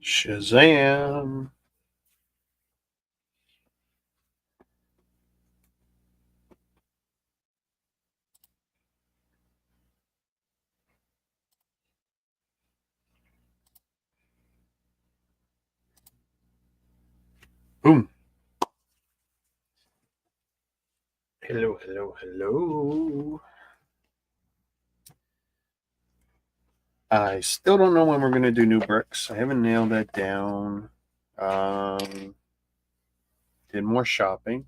Shazam. Boom. Hello, hello, hello. I still don't know when we're going to do new bricks. I haven't nailed that down. Did more shopping.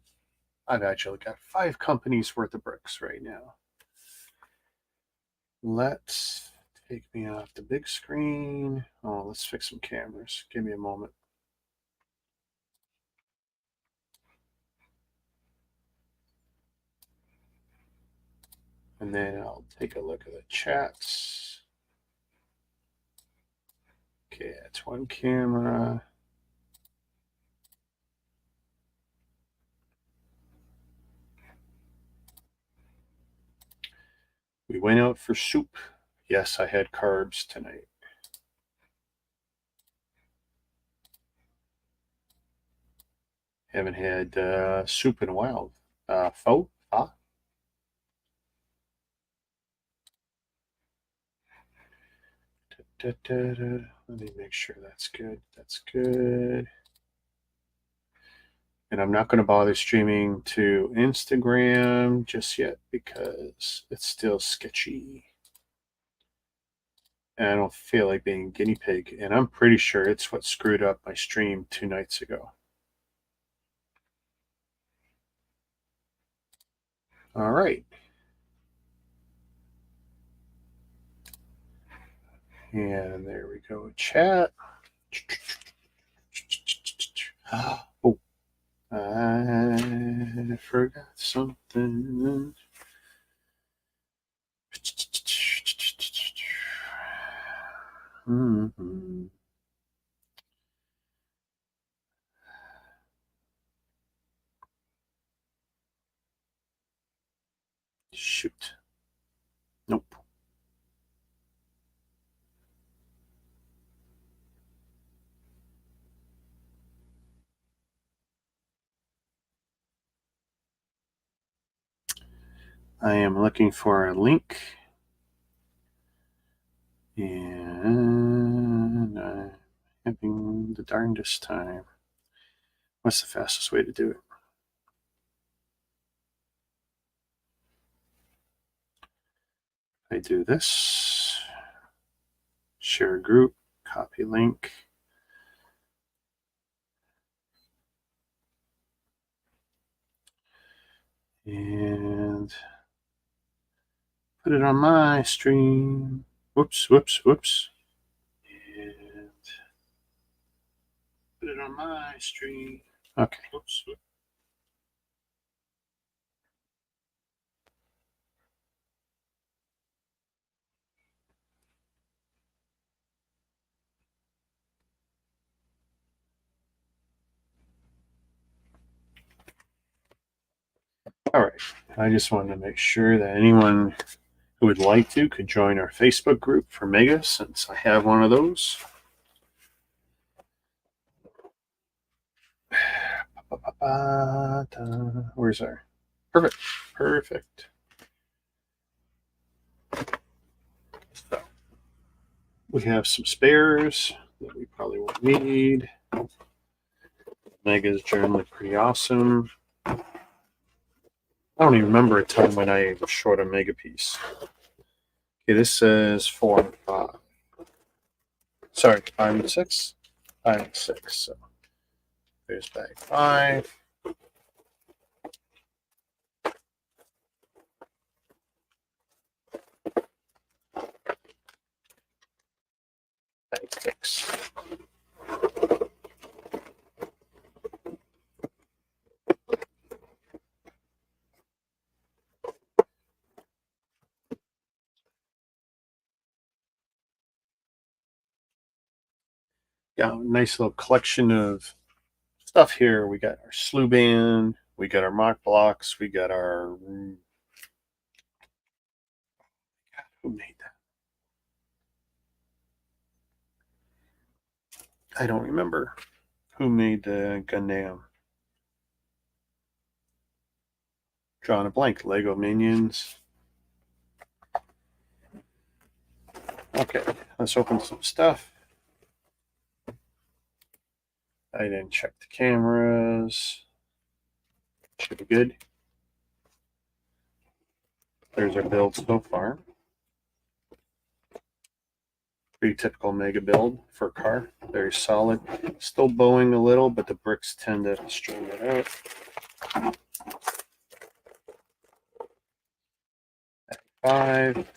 I've actually got 5 companies worth of bricks right now. Let's take me off the big screen. Oh, let's fix some cameras. Give me a moment. And then I'll take a look at the chats. Okay, that's one camera. We went out for soup. Yes, I had carbs tonight. Haven't had soup in a while. Pho? Let me make sure that's good. That's good. And I'm not going to bother streaming to Instagram just yet because it's still sketchy. And I don't feel like being a guinea pig. And I'm pretty sure it's what screwed up my stream 2 nights ago. All right. And there we go. Chat. Oh, I forgot something. Mm-hmm. Shoot. Nope. I am looking for a link. And I'm having the darndest time. What's the fastest way to do it? I do this. Share group. Copy link. And put it on my stream. Whoops, whoops, whoops. And put it on my stream. Okay. Whoops, whoops. All right. I just wanted to make sure that anyone who would like to could join our Facebook group for Mega, since I have one of those. Where's our? Perfect. Perfect. So we have some spares that we probably won't need. Mega is generally pretty awesome. I don't even remember a time when I was short a mega piece. Okay, this says 4 and 5. Sorry, 5 and 6. 5 and 6. So there's bag 5. Bag 6. Yeah, nice little collection of stuff here. We got our slew band, we got our mock blocks, we got our. Who made that? I don't remember who made the Gundam. Drawing a blank. Lego Minions. Okay, let's open some stuff. I didn't check the cameras. Should be good. There's our build so far. Pretty typical mega build for a car. Very solid. Still bowing a little, but the bricks tend to straighten it out. 5.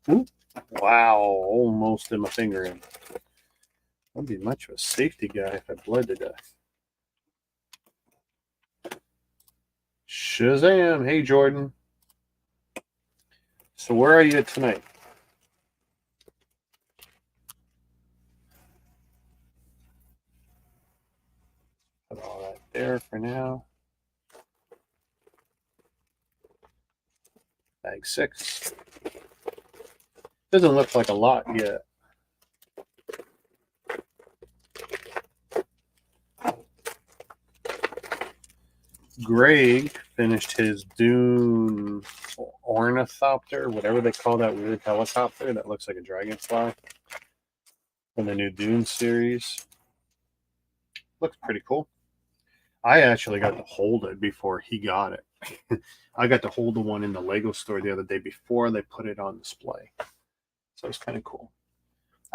Ooh. Wow, almost in my finger in. I'd be much of a safety guy if I bled to death. Shazam! Hey, Jordan. So where are you tonight? Put all that there for now. Bag 6. Doesn't look like a lot yet. Greg finished his Dune Ornithopter, whatever they call that weird helicopter that looks like a dragonfly from the new Dune series. Looks pretty cool. I actually got to hold it before he got it. I got to hold the one in the Lego store the other day before they put it on display. So it's kind of cool.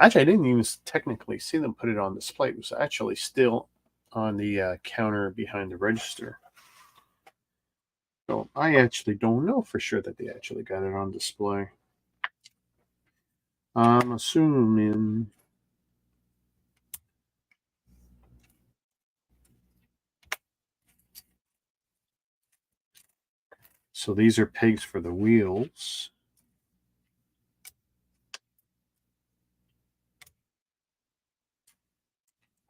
Actually, I didn't even technically see them put it on display. It was actually still on the counter behind the register. So I actually don't know for sure that they actually got it on display. I'm assuming. So these are pegs for the wheels.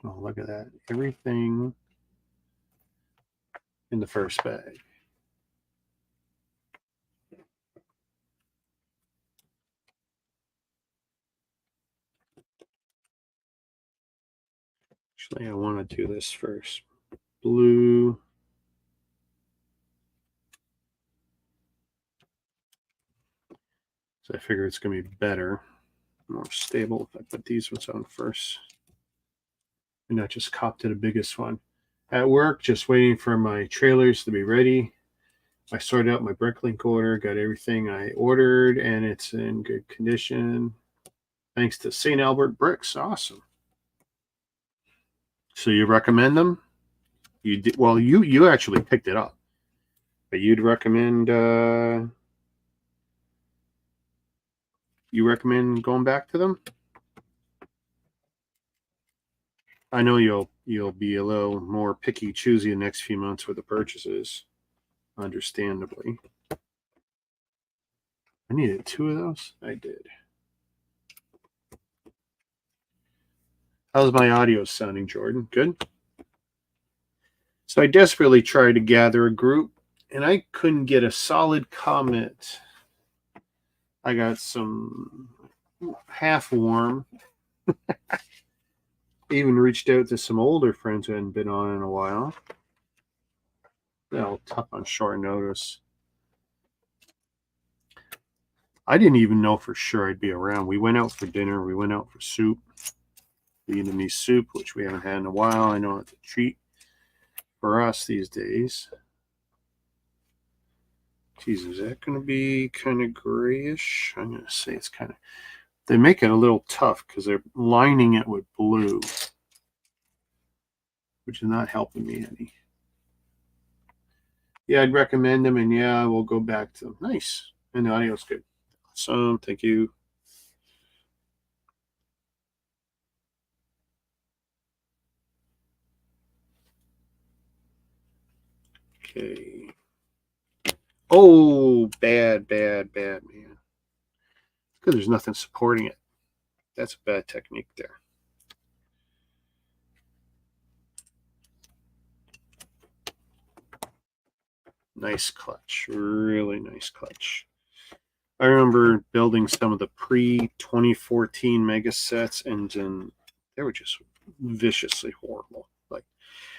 Oh, look at that. Everything in the first bag. Actually, I want to do this first. Blue. So I figure it's going to be better, more stable if I put these ones on first. And not just cop to the biggest one. At work, just waiting for my trailers to be ready. I sorted out my BrickLink order, got everything I ordered, and it's in good condition. Thanks to St. Albert Bricks. Awesome. So you recommend them? You did, well, you actually picked it up, but you'd recommend you recommend going back to them? I know you'll be a little more picky, choosy the next few months with the purchases, understandably. I needed 2 of those. I did. How's my audio sounding, Jordan? Good? So I desperately tried to gather a group, and I couldn't get a solid comment. I got some half warm. Even reached out to some older friends who hadn't been on in a while. Tough on short notice. I didn't even know for sure I'd be around. We went out for dinner. We went out for soup. Vietnamese soup, which we haven't had in a while. I know it's a treat for us these days. Geez, is that going to be kind of grayish? I'm going to say it's kind of... They make it a little tough because they're lining it with blue, which is not helping me any. Yeah, I'd recommend them, and yeah, we'll go back to them. Nice. And the audio's good. Awesome. Thank you. Okay. Oh, bad, man. Because there's nothing supporting it. That's a bad technique there. Nice clutch. Really nice clutch. I remember building some of the pre-2014 mega sets, and then they were just viciously horrible. Like,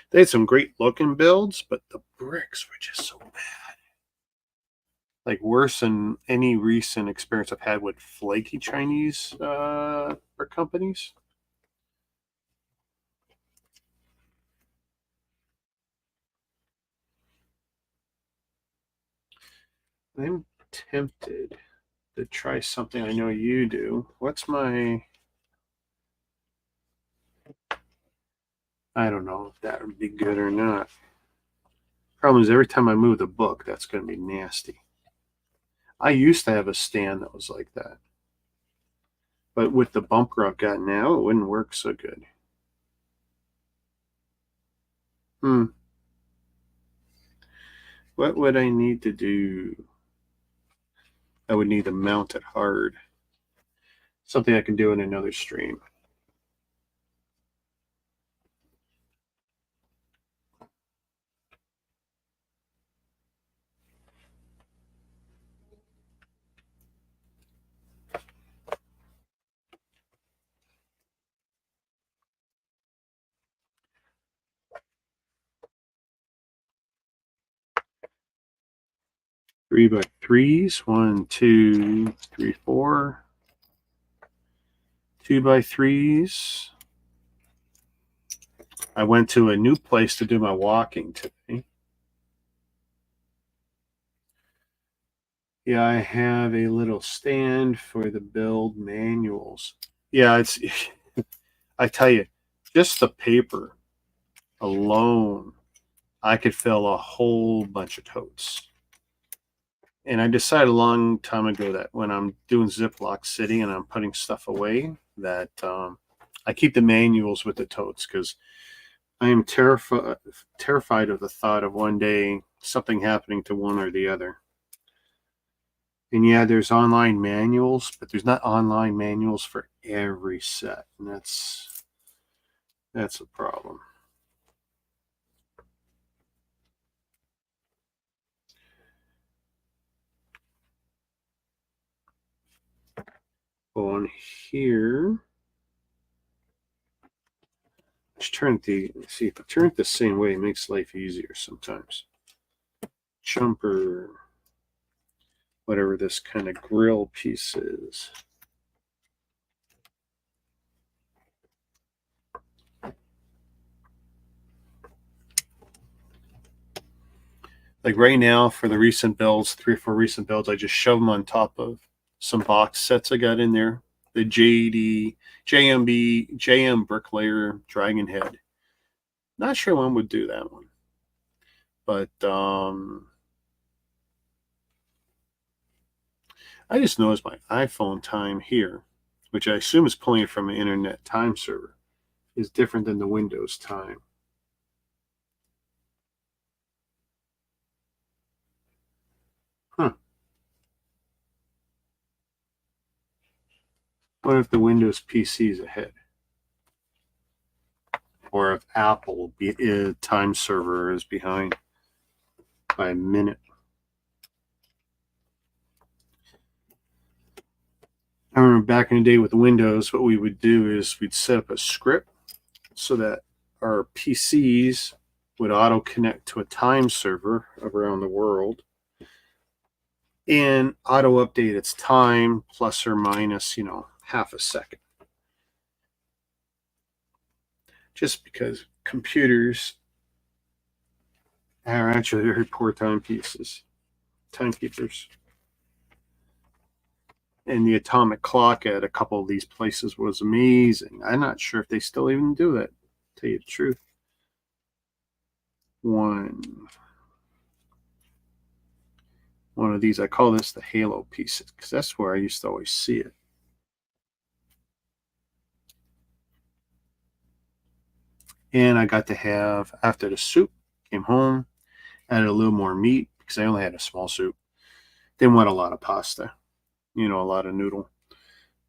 they had some great looking builds, but the bricks were just so bad. Like, worse than any recent experience I've had with flaky Chinese brick companies. I'm tempted to try something I know you do. What's my... I don't know if that would be good or not. Problem is, every time I move the book, that's going to be nasty. I used to have a stand that was like that. But with the bumper I've got now, it wouldn't work so good. What would I need to do? I would need to mount it hard. Something I can do in another stream. Three by threes. 1, 2, 3, 4. 2 by threes. I went to a new place to do my walking today. Yeah, I have a little stand for the build manuals. Yeah, it's... I tell you, just the paper alone, I could fill a whole bunch of totes. And I decided a long time ago that when I'm doing Ziploc City and I'm putting stuff away, that I keep the manuals with the totes, because I am terrified of the thought of one day something happening to one or the other. And yeah, there's online manuals, but there's not online manuals for every set, and that's a problem. On here, let's turn see if I turn it the same way, it makes life easier sometimes. Jumper, whatever this kind of grill piece is. Like right now, for the recent builds, 3 or 4 recent builds, I just shove them on top of some box sets I got in there. The JM Bricklayer Dragon Head. Not sure one would do that one. But I just noticed my iPhone time here, which I assume is pulling it from an internet time server, is different than the Windows time. Huh. What if the Windows PC is ahead? Or if Apple time server is behind by a minute. I remember back in the day with Windows, what we would do is we'd set up a script so that our PCs would auto connect to a time server around the world and auto update its time plus or minus, half a second. Just because computers are actually very poor timekeepers. And the atomic clock at a couple of these places was amazing. I'm not sure if they still even do that, to tell you the truth. One of these, I call this the halo pieces, because that's where I used to always see it. And I got to have, after the soup, came home, added a little more meat, because I only had a small soup. Didn't want a lot of pasta, a lot of noodle.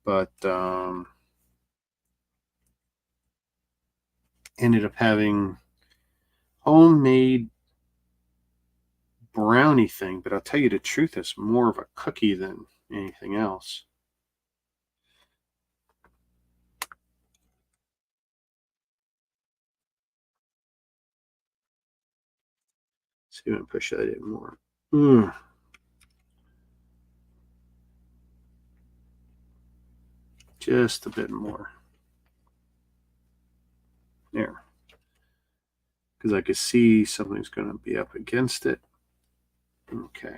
But ended up having homemade brownie thing, but I'll tell you the truth, it's more of a cookie than anything else. See if I can push that in more. Just a bit more. There. Because I could see something's going to be up against it. Okay.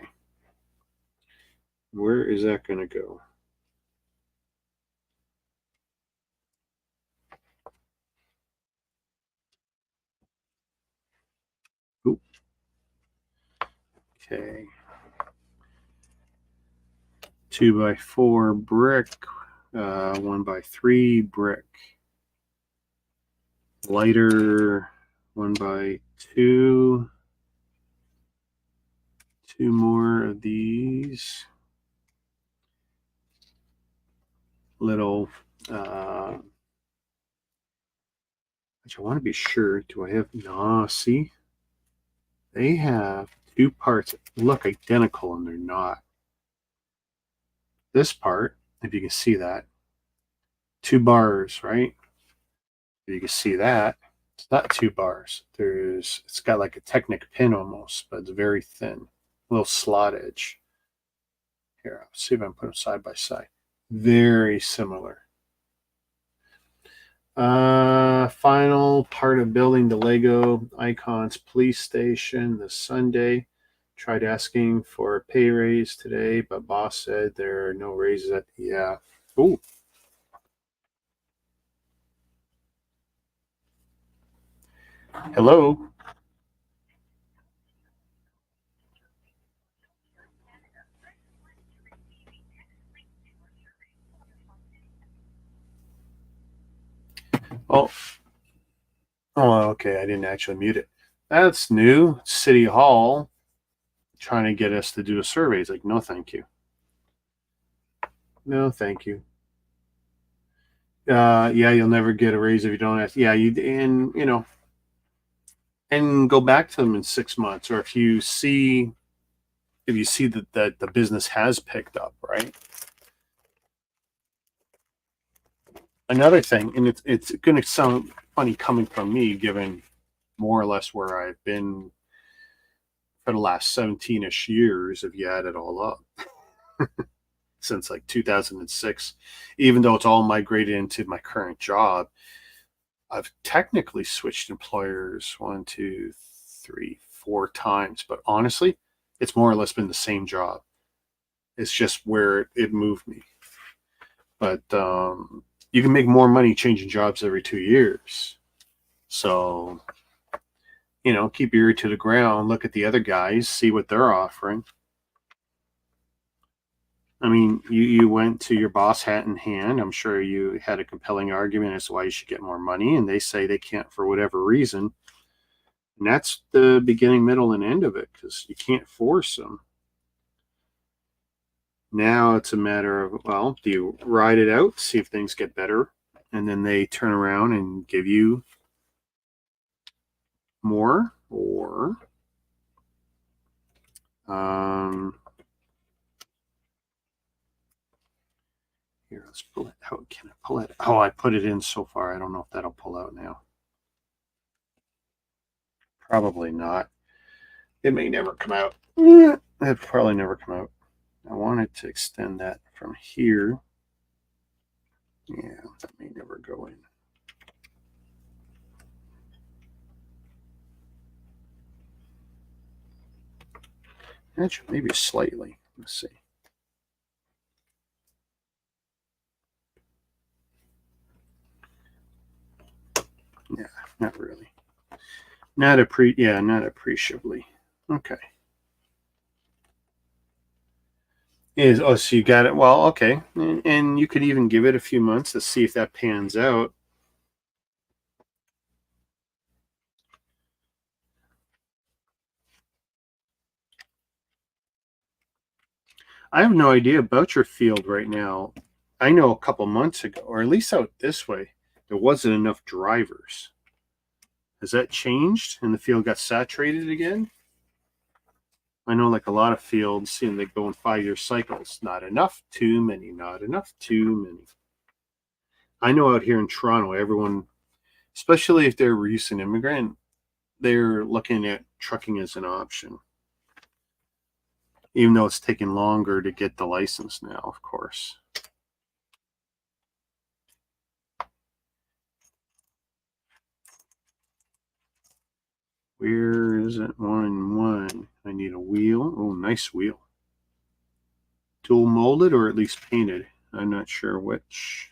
Where is that going to go? Oop. Okay. 2x4 brick, 1x3 brick. Lighter 1x2. 2 more of these. Little, which I want to be sure. Do I have? No, see? They have 2 parts that look identical and they're not. This part, if you can see that, 2 bars, right? If you can see that, it's not 2 bars. It's got like a Technic pin almost, but it's very thin. A little slot edge. Here, I'll see if I can put them side by side. Very similar. Final part of building the Lego Icons police station this Sunday. Tried asking for a pay raise today, but boss said there are no raises at the Ooh. Hello. Oh, okay. I didn't actually mute it. That's new. City Hall trying to get us to do a survey. It's like, no, thank you. No, thank you. Yeah, you'll never get a raise if you don't ask. Yeah, and go back to them in 6 months, or if you see that the business has picked up, right? Another thing, and it's going to sound funny coming from me, given more or less where I've been for the last 17-ish years, if you add it all up, since like 2006, even though it's all migrated into my current job, I've technically switched employers 1, 2, 3, 4 times, but honestly, it's more or less been the same job. It's just where it moved me. But you can make more money changing jobs every 2 years. So, keep your ear to the ground, look at the other guys, see what they're offering. I mean, you went to your boss hat in hand. I'm sure you had a compelling argument as to why you should get more money, and they say they can't for whatever reason. And that's the beginning, middle, and end of it, because you can't force them. Now it's a matter of, well, do you ride it out, see if things get better, and then they turn around and give you more, or here, let's pull it. How can I pull it? Oh, I put it in so far. I don't know if that'll pull out now. Probably not. It may never come out. It'll probably never come out. I wanted to extend that from here. Yeah, that may never go in. Actually, maybe slightly. Let's see. Yeah, not really. Not appreciably. Okay. So you got it. Well, okay. And you could even give it a few months to see if that pans out. I have no idea about your field right now. I know a couple months ago, or at least out this way, there wasn't enough drivers. Has that changed and the field got saturated again? I know like a lot of fields, you know, they go in 5-year cycles. Not enough, too many, not enough, too many. I know out here in Toronto, everyone, especially if they're a recent immigrant, they're looking at trucking as an option. Even though it's taking longer to get the license now, of course. Where is it? 1-1. I need a wheel. Oh, nice wheel. Dual molded or at least painted. I'm not sure which.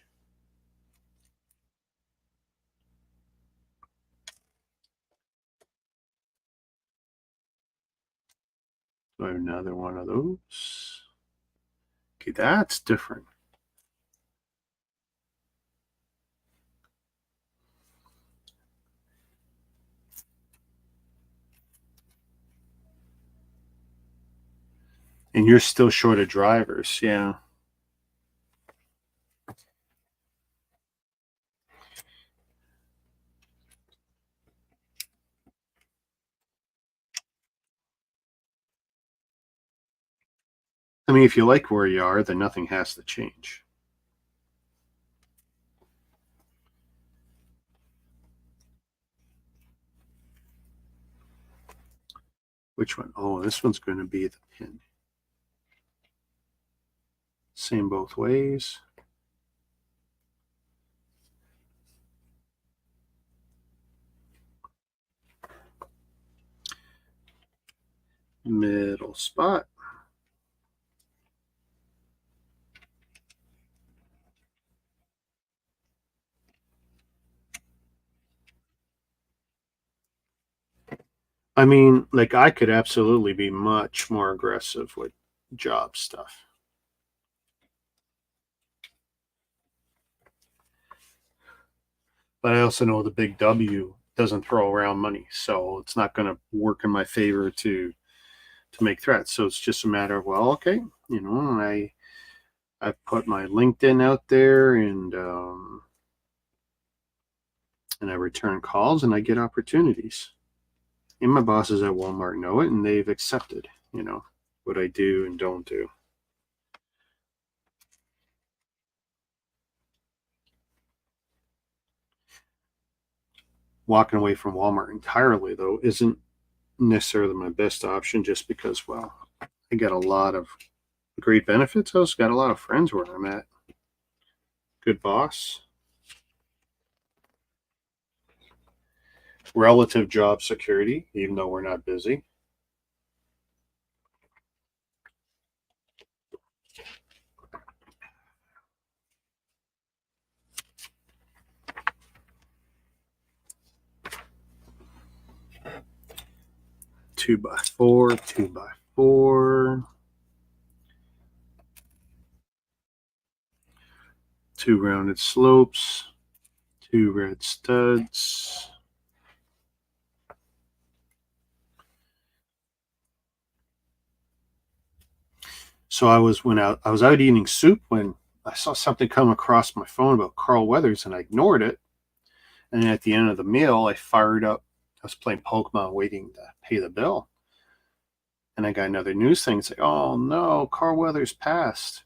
So I have another one of those. Okay, that's different. And you're still short of drivers, yeah. I mean, if you like where you are, then nothing has to change. Which one? Oh, this one's going to be the pin. Same both ways. Middle spot. I mean, like I could absolutely be much more aggressive with job stuff. But I also know the big W doesn't throw around money, so it's not going to work in my favor to make threats. So it's just a matter of, well, okay, you know, I put my LinkedIn out there and I return calls and I get opportunities. And my bosses at Walmart know it, and they've accepted, you know, what I do and don't do. Walking away from Walmart entirely, though, isn't necessarily my best option just because, well, I got a lot of great benefits. I also got a lot of friends where I'm at. Good boss. Relative job security, even though we're not busy. Two by four, 2x4. 2 rounded slopes. 2 red studs. So I was out eating soup when I saw something come across my phone about Carl Weathers, and I ignored it. And then at the end of the meal, I fired up. I was playing Pokemon, waiting to pay the bill, and I got another news thing. It's like, oh no, Carl Weathers passed.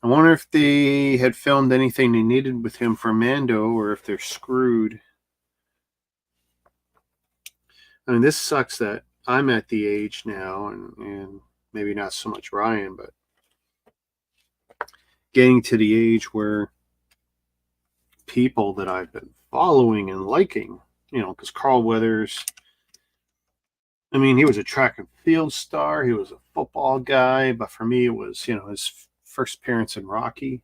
I wonder if they had filmed anything they needed with him for Mando, or if they're screwed. I mean, this sucks that I'm at the age now, and maybe not so much Ryan, but getting to the age where people that I've been following and liking, you know, because Carl Weathers, I mean, he was a track and field star, he was a football guy, but for me, it was, you know, his first appearance in Rocky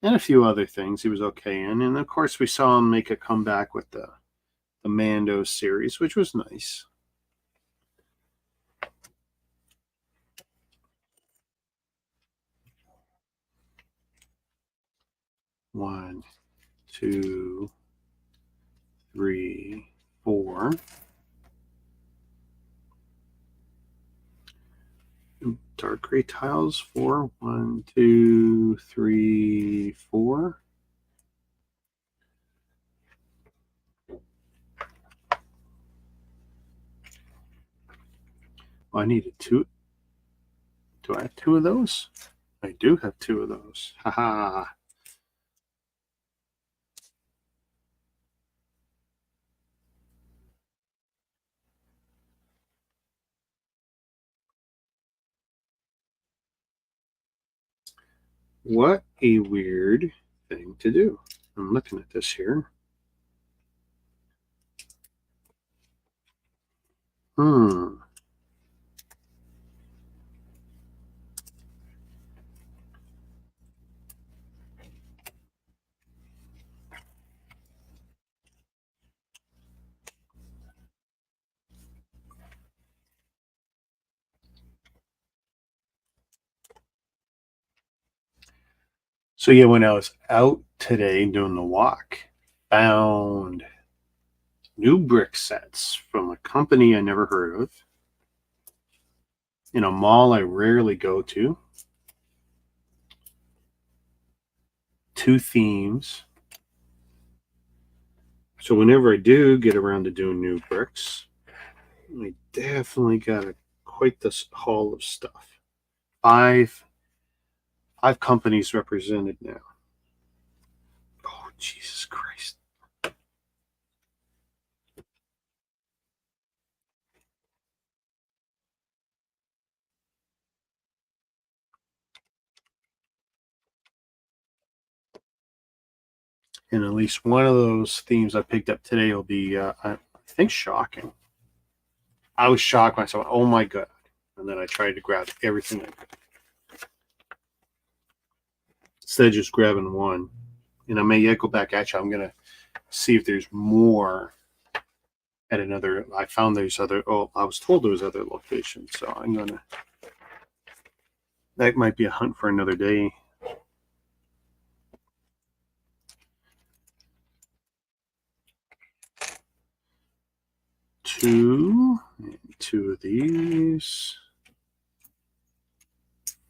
and a few other things he was okay in. And of course, we saw him make a comeback with the Mando series, which was nice. One, two, three, four. Dark gray tiles. 4. 1, 2, 3, 4. Oh, I needed two. Do I have two of those? I do have two of those. Haha. What a weird thing to do. I'm looking at this here. So yeah, when I was out today doing the walk, found new brick sets from a company I never heard of in a mall I rarely go to. Two themes. So whenever I do get around to doing new bricks, I definitely got quite this haul of stuff. Five companies represented now. Oh, Jesus Christ. And at least one of those themes I picked up today will be, I think, shocking. I was shocked when I saw, oh my God. And then I tried to grab everything I could. Instead of just grabbing one. And I may go back at you. I'm going to see if there's more at another. I found there's other, I was told there was other locations. So I'm going to, that might be a hunt for another day. Two of these.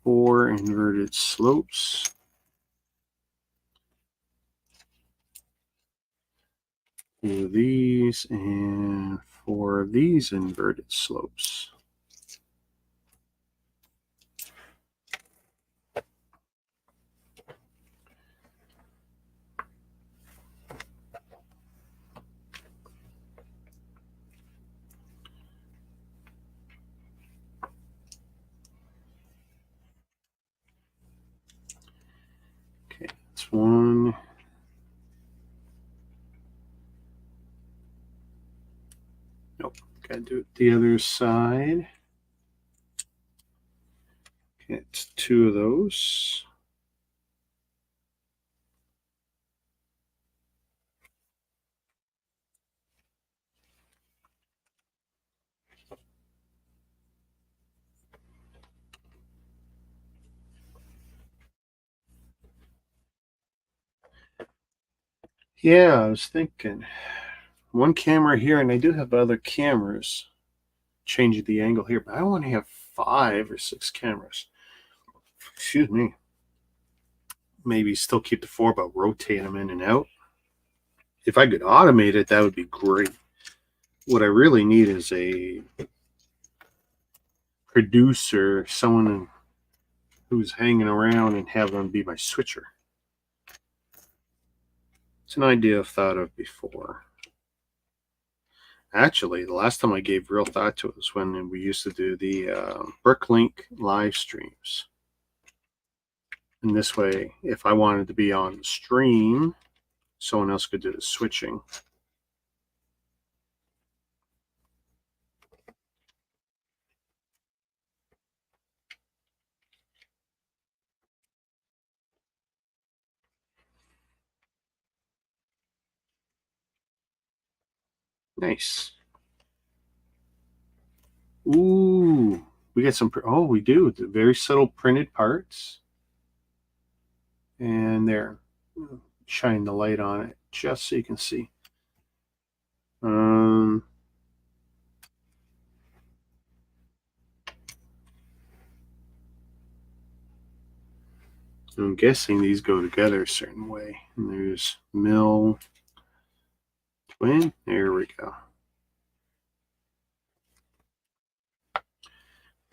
4 inverted slopes. Two of these and 4 of these inverted slopes. Okay, that's one. Nope, gotta do it the other side. Okay, it's 2 of those. Yeah, I was thinking one camera here, and I do have other cameras changing the angle here, but I want to have 5 or 6 cameras. Excuse me. Maybe still keep the 4, but rotate them in and out. If I could automate it, that would be great. What I really need is a producer, someone who's hanging around, and have them be my switcher. It's an idea I've thought of before. Actually, the last time I gave real thought to it was when we used to do the BrickLink live streams. And this way, if I wanted to be on the stream, someone else could do the switching. Nice. Ooh, we got some. Oh, we do. Very subtle printed parts. And there, shine the light on it just so you can see. I'm guessing these go together a certain way. And there's mill twin. There we go.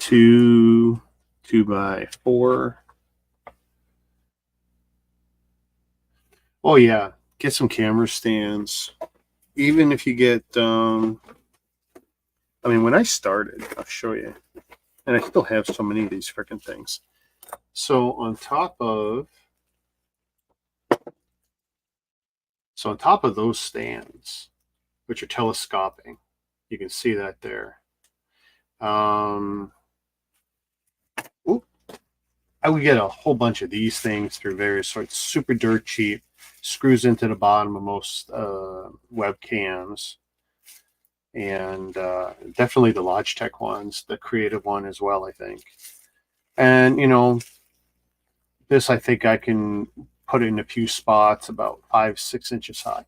2 2x4. Oh yeah, get some camera stands. Even if you get, I mean, when I started, I'll show you, and I still have so many of these freaking things. So on top of those stands, which are telescoping, you can see that there. I would get a whole bunch of these things through various sorts, super dirt cheap, screws into the bottom of most webcams, and definitely the Logitech ones, the creative one as well, I think. And, you know, this I think I can put it in a few spots about 5-6 inches high.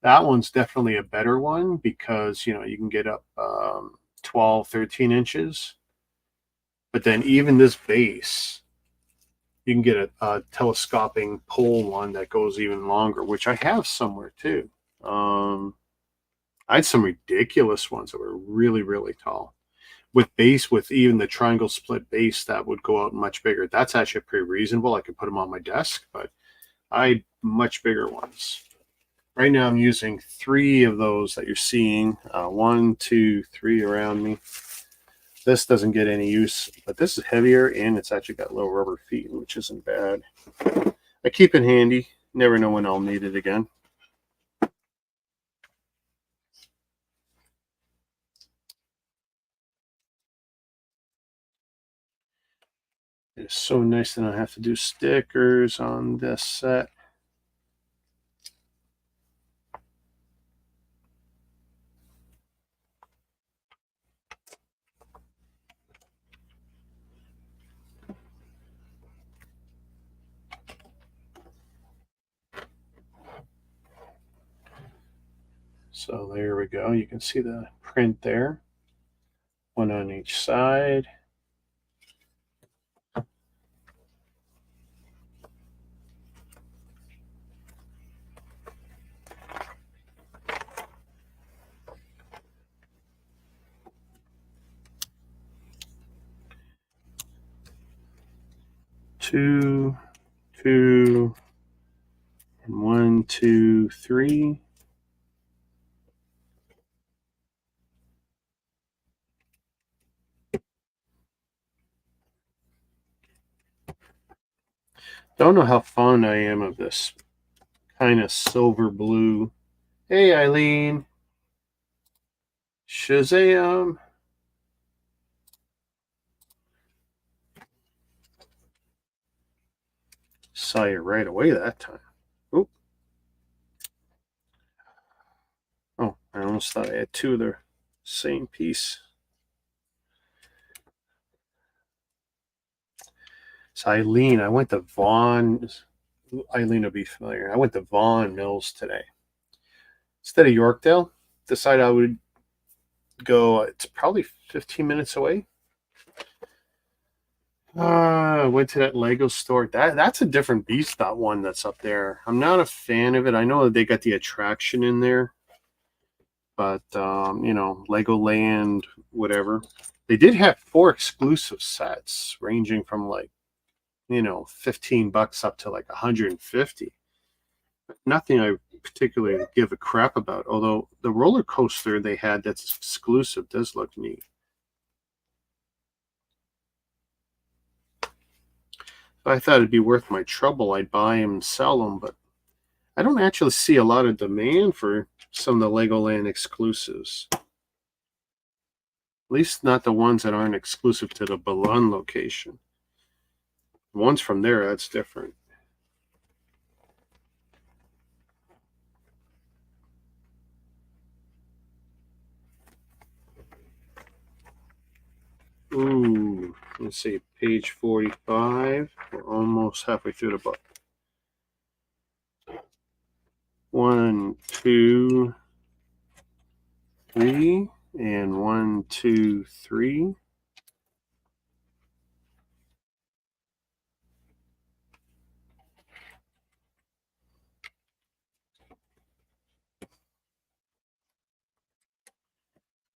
That one's definitely a better one because, you know, you can get up 12-13 inches. But then even this base, you can get a telescoping pole one that goes even longer, which I have somewhere too. I had some ridiculous ones that were really, really tall. With base, with even the triangle split base, that would go out much bigger. That's actually pretty reasonable. I could put them on my desk, but I had much bigger ones. Right now I'm using 3 of those that you're seeing. 1, 2, 3 around me. This doesn't get any use, but this is heavier and it's actually got little rubber feet, which isn't bad. I keep it handy. Never know when I'll need it again. It's so nice that I don't have to do stickers on this set. So there we go. You can see the print there. One on each side. Two, two, and 1, 2, 3. Don't know how fond I am of this kind of silver blue. Hey, Eileen. Shazam. Saw you right away that time. Oop. Oh, I almost thought I had 2 of the same piece. So Eileen, I went to Vaughan. Eileen will be familiar. I went to Vaughan Mills today. Instead of Yorkdale, decided I would go. It's probably 15 minutes away. I went to that Lego store. That's a different beast, that one that's up there. I'm not a fan of it. I know that they got the attraction in there, but you know, Legoland, whatever. They did have 4 exclusive sets ranging from like, you know, $15 up to like 150. Nothing I particularly give a crap about. Although the roller coaster they had that's exclusive does look neat. If I thought it'd be worth my trouble, I'd buy them and sell them, but I don't actually see a lot of demand for some of the Legoland exclusives. At least not the ones that aren't exclusive to the Boulogne location. The ones from there, that's different. Ooh, let's see, page 45. We're almost halfway through the book. 1, 2, 3, and 1, 2, 3.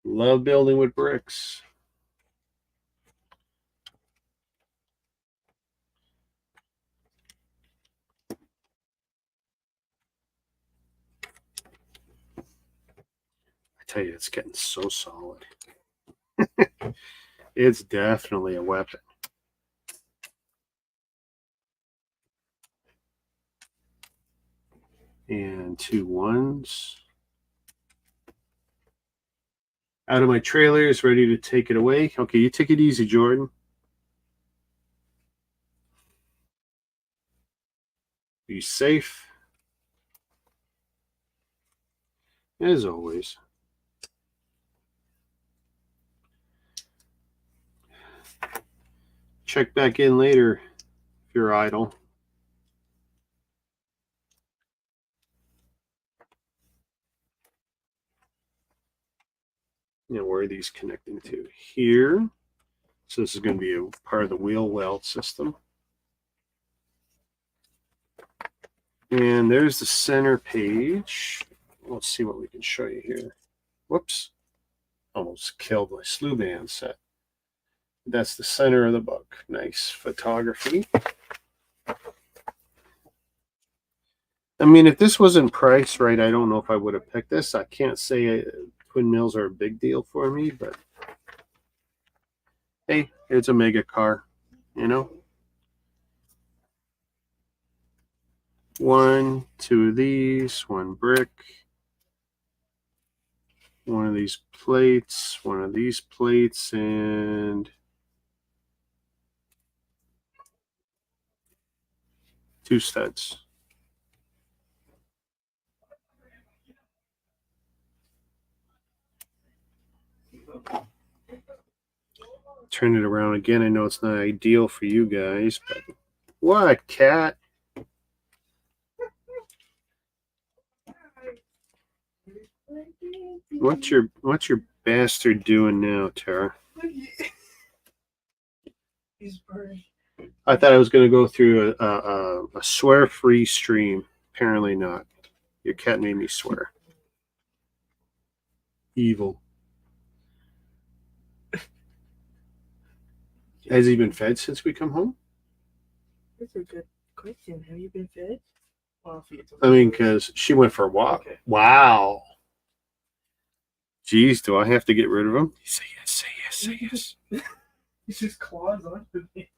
Love building with bricks. tell you, it's getting so solid. It's definitely a weapon. And 2 1s. Out of my trailers, ready to take it away. Okay, you take it easy, Jordan. Be safe. As always. Check back in later if you're idle. Now, where are these connecting to? Here. So this is going to be a part of the wheel weld system. And there's the center page. Let's see what we can show you here. Whoops. Almost killed my slew band set. That's the center of the book. Nice photography. I mean, if this wasn't priced right, I don't know if I would have picked this. I can't say twin mills are a big deal for me, but hey, it's a mega car, you know? 1, 2 of these, 1 brick, 1 of these plates, 1 of these plates, and 2 studs. Turn it around again. I know it's not ideal for you guys, but what, cat? What's your bastard doing now, Tara? He's burning. I thought I was going to go through a swear-free stream. Apparently not. Your cat made me swear. Evil. Has he been fed since we come home? That's a good question. Have you been fed? Well, I mean, because she went for a walk. Okay. Wow. Geez, do I have to get rid of him? Say yes, say yes, say yes. He's just claws on me.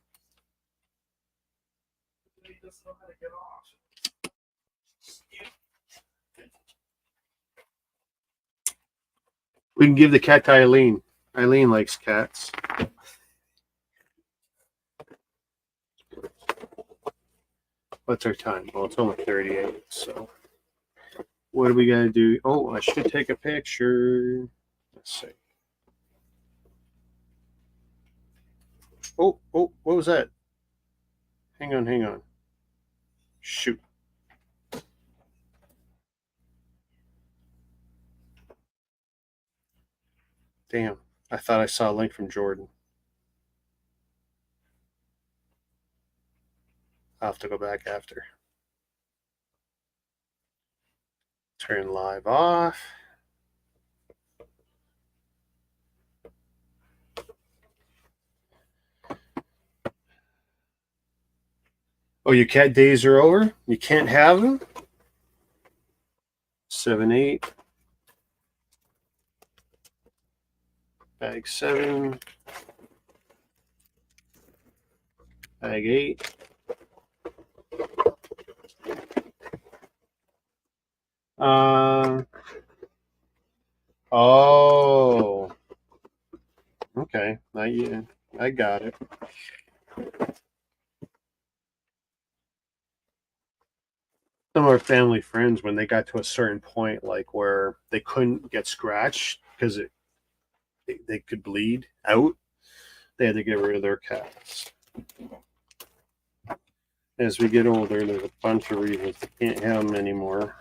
He doesn't know how to get off. We can give the cat to Eileen. Eileen likes cats. What's our time? Well, it's only 38, so what do we got to do? Oh, I should take a picture. Let's see. Oh, what was that? Hang on. Shoot. Damn, I thought I saw a link from Jordan. I'll have to go back after. Turn live off. Oh, your cat days are over? You can't have them? 7, 8. Bag 7. Bag 8. Oh. Okay. I got it. Some of our family friends, when they got to a certain point, like where they couldn't get scratched because they could bleed out, they had to get rid of their cats. As we get older, there's a bunch of reasons they can't have them anymore.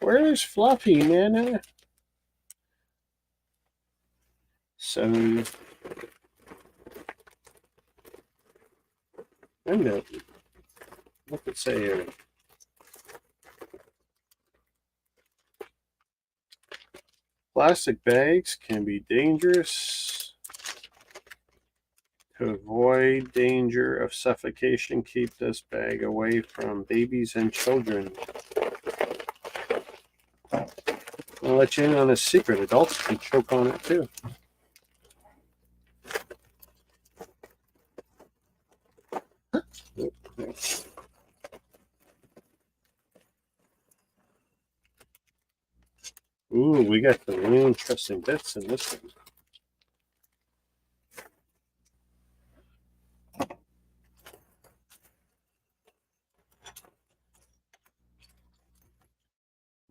Where's Fluffy, man? 7. And what's it say here? Plastic bags can be dangerous. To avoid danger of suffocation, keep this bag away from babies and children. I'll let you in on a secret. Adults can choke on it too. Ooh, we got some really interesting bits in this one.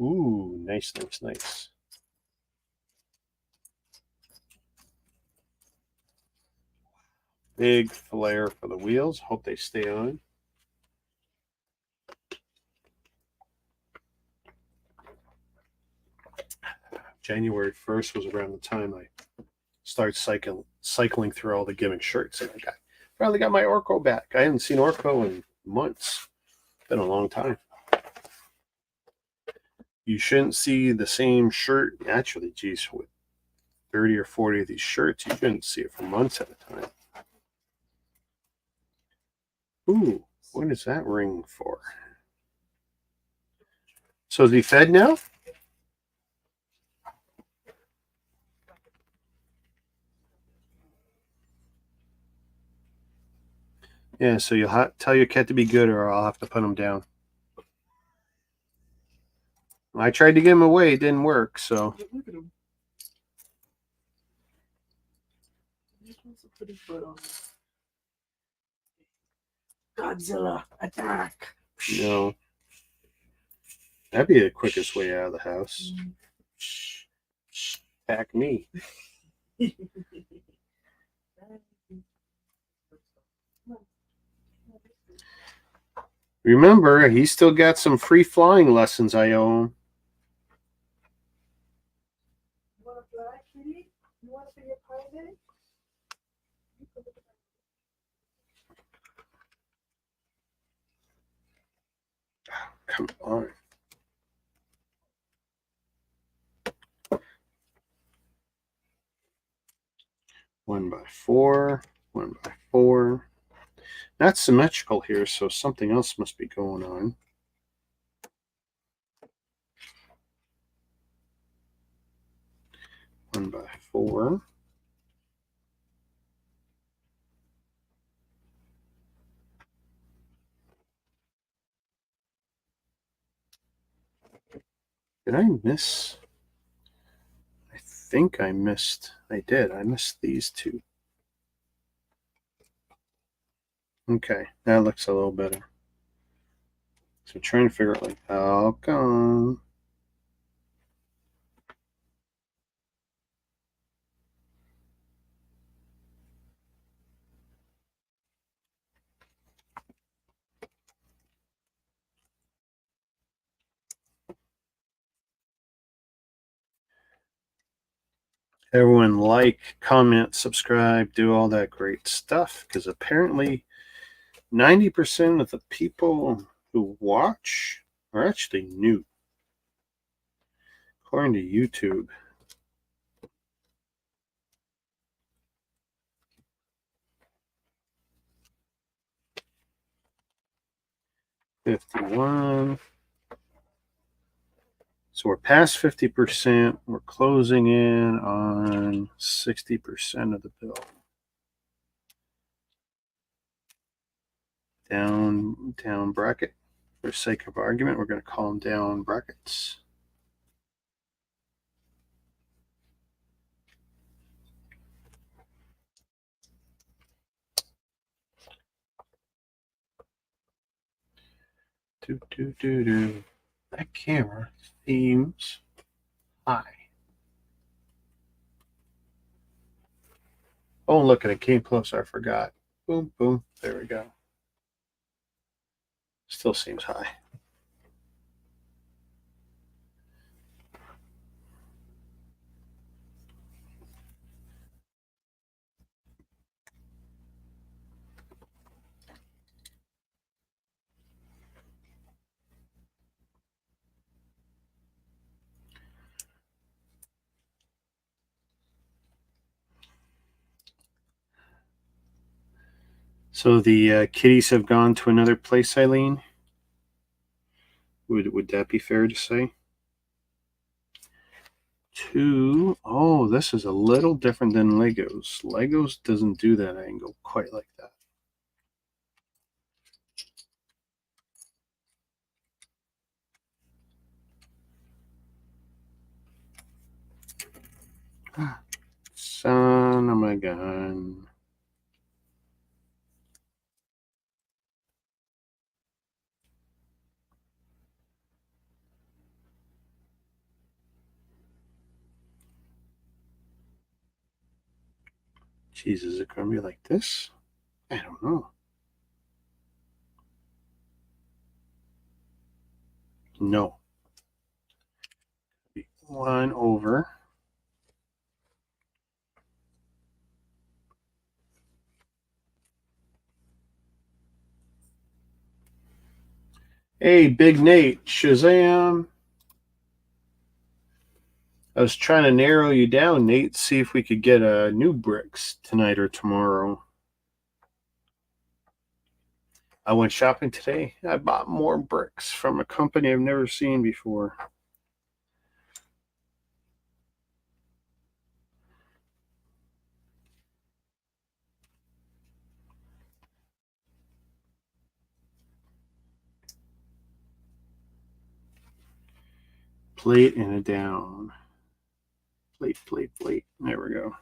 Ooh, nice, nice, nice. Big flare for the wheels. Hope they stay on. January 1st was around the time I started cycling through all the gimmick shirts. And I finally got my Orko back. I hadn't seen Orko in months. It's been a long time. You shouldn't see the same shirt. Actually, geez, with 30 or 40 of these shirts, you shouldn't see it for months at a time. Ooh, what is that ring for? So is he fed now? Yeah, so you'll tell your cat to be good or I'll have to put him down. I tried to get him away. It didn't work, so. Look at him. He just wants to put his butt on. Godzilla, attack! No. That'd be the quickest way out of the house. Attack me. Remember, he's still got some free flying lessons I owe him. You want to fly, kitty? You want to be a pilot? Come on. One by four. Not symmetrical here, so something else must be going on. One by four. Did I miss? I think I missed. I did. I missed these two. Okay, that looks a little better. So I'm trying to figure out, like, how come? Everyone like, comment, subscribe, do all that great stuff, because apparently 90% of the people who watch are actually new, according to YouTube. $51. So we're past 50%. We're closing in on 60% of the bill. Down bracket. For sake of argument, we're going to call them down brackets. That camera seems high. Oh, look at it. Came closer. I forgot. Boom, boom. There we go. Still seems high. So the kitties have gone to another place, Eileen? Would that be fair to say? 2. Oh, this is a little different than Legos. Legos doesn't do that angle quite like that. Son of my gun. Jeez, is it going to be like this? I don't know. No. 1 over. Hey, Big Nate, Shazam. I was trying to narrow you down, Nate, see if we could get a new bricks tonight or tomorrow. I went shopping today. I bought more bricks from a company I've never seen before. Plate and a down. Plate, plate, plate. There we go.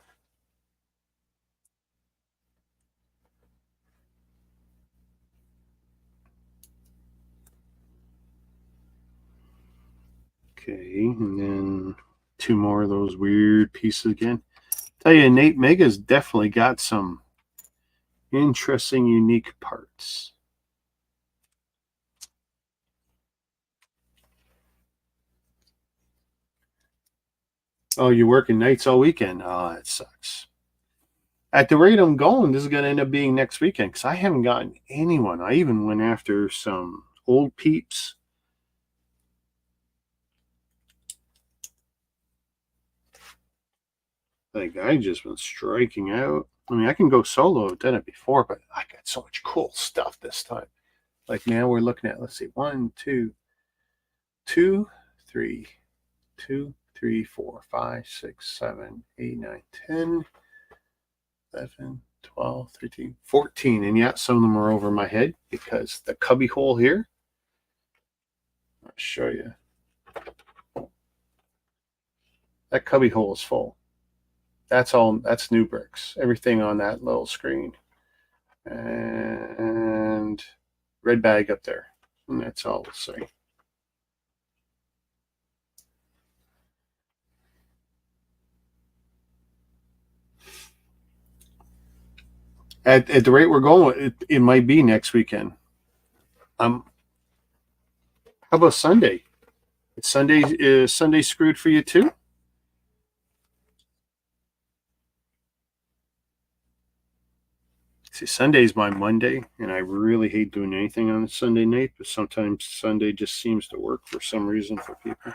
Okay, and then 2 more of those weird pieces again. Tell you, Nate Mega's definitely got some interesting, unique parts. Oh, you're working nights all weekend? Oh, that sucks. At the rate I'm going, this is going to end up being next weekend because I haven't gotten anyone. I even went after some old peeps. Like, I just been striking out. I mean, I can go solo. I've done it before, but I got so much cool stuff this time. Like now we're looking at, let's see, 1, 2, 2, 3, 2, 3, 4, 5, 6, 7, 8, 9, 10, 11, 12, 13, 14. And yet some of them are over my head because the cubby hole here, I'll show you. That cubby hole is full. That's new bricks. Everything on that little screen. And red bag up there. And that's all we'll say. At the rate we're going, it might be next weekend. How about Sunday? Is Sunday screwed for you too? See, Sunday's my Monday, and I really hate doing anything on a Sunday night, but sometimes Sunday just seems to work for some reason for people.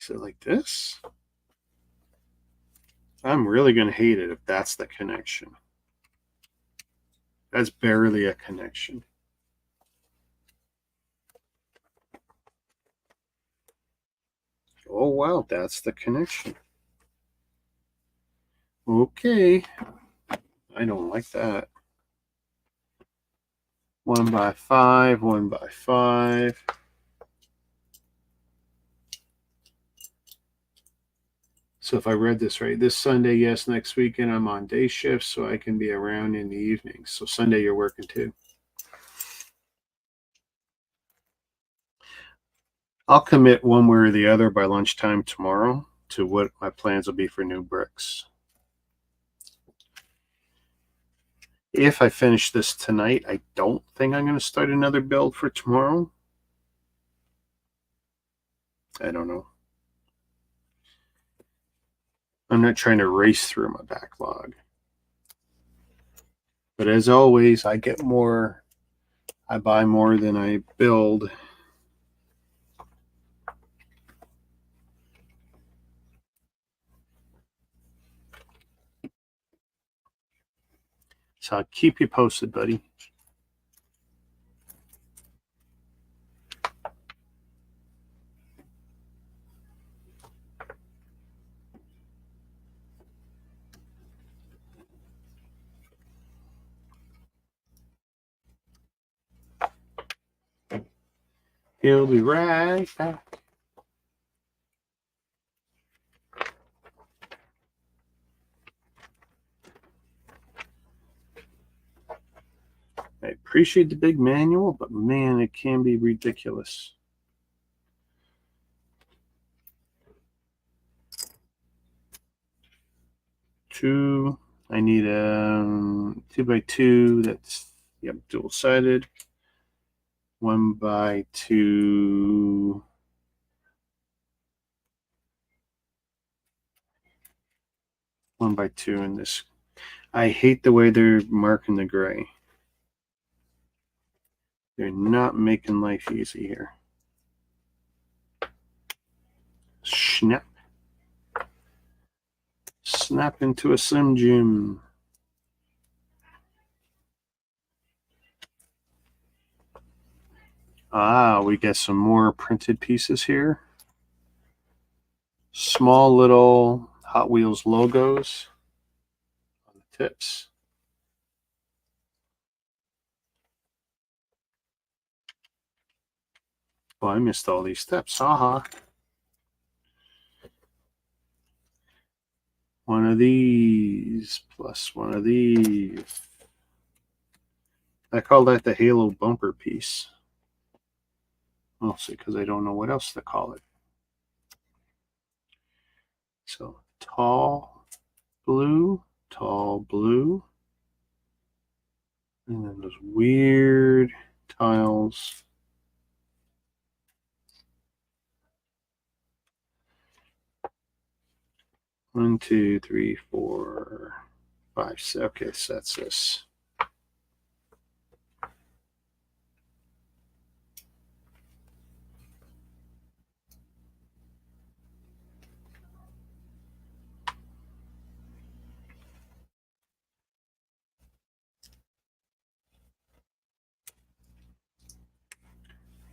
Is it like this? I'm really going to hate it if that's the connection. That's barely a connection. Oh, wow, that's the connection. Okay. I don't like that. 1 by 5, 1 by 5. So if I read this right, this Sunday, yes, next weekend I'm on day shift, so I can be around in the evenings. So Sunday you're working too. I'll commit one way or the other by lunchtime tomorrow to what my plans will be for new bricks. If I finish this tonight, I don't think I'm going to start another build for tomorrow. I don't know. I'm not trying to race through my backlog. But as always, I get more, I buy more than I build. So I'll keep you posted, buddy. He'll be right back. I appreciate the big manual, but man, it can be ridiculous. I need a 2x2 that's, yep, dual-sided. 1x2. 1x2 in this. I hate the way they're marking the gray. They're not making life easy here. Snap. Snap into a Slim Jim. Ah, we get some more printed pieces here. Small little Hot Wheels logos on the tips. Oh, I missed all these steps. Aha. One of these plus one of these. I call that the Halo bumper piece. Mostly because I don't know what else to call it. So tall blue, and then those weird tiles. One, two, three, four, five, six. Okay, so that's this.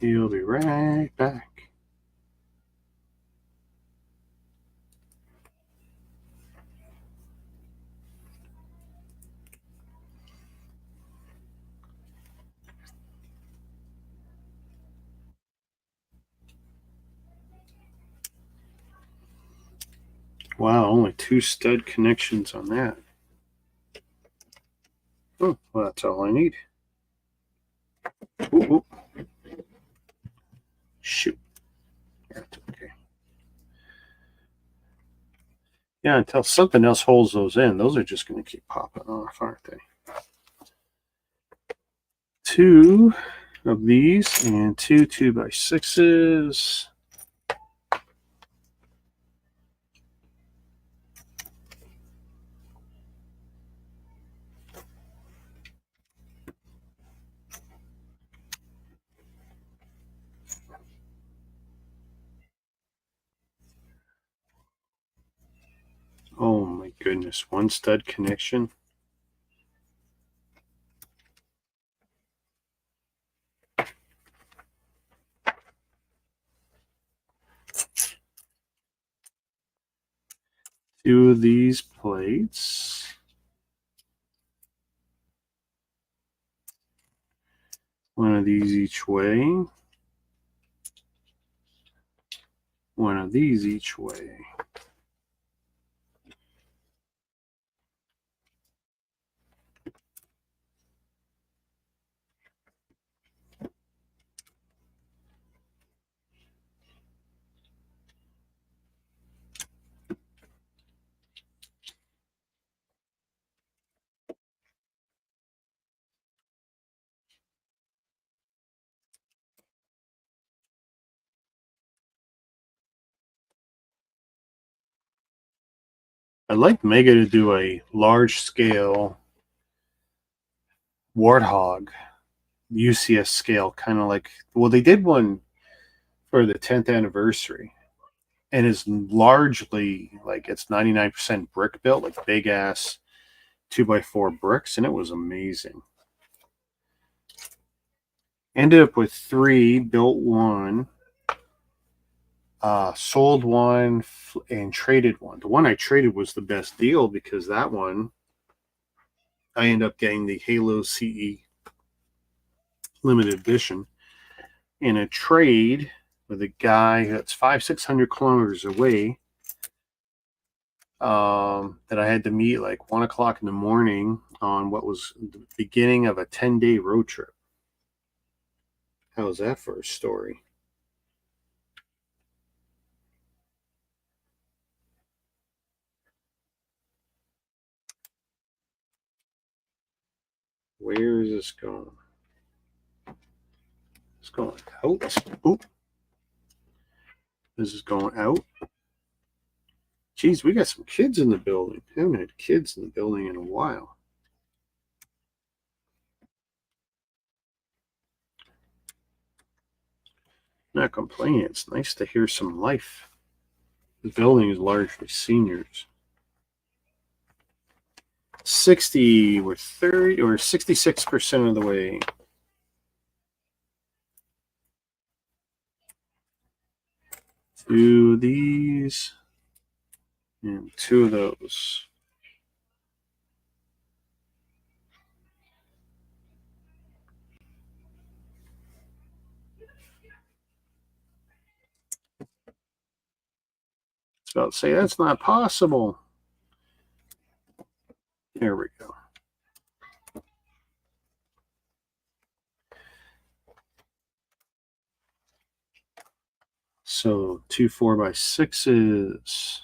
He'll be right back. Wow, only 2 stud connections on that. Oh, well, that's all I need. Ooh, ooh. Shoot. That's okay. Yeah, until something else holds those in, those are just going to keep popping off, aren't they? 2 of these and 2 2x6s. Oh my goodness, 1 stud connection. Two of these plates. One of these each way. One of these each way. I'd like Mega to do a large scale Warthog UCS scale, kind of like, well, they did one for the 10th anniversary, and is largely like it's 99% brick built, like big ass 2x4 bricks, and it was amazing. Ended up with 3, built 1, sold 1, and traded 1. The one I traded was the best deal because that one I ended up getting the Halo CE limited edition in a trade with a guy that's 500-600 kilometers away, that I had to meet like 1 o'clock in the morning on what was the beginning of a 10-day road trip. How's that for a story? Where is this going? It's going out. Oop. This is going out. Geez, we got some kids in the building. I haven't had kids in the building in a while. Not complaining. It's nice to hear some life. The building is largely seniors. 60 or 30 or 66% of the way. Two of these and 2 of those. It's about to say that's not possible. There we go. So 2 4x6s.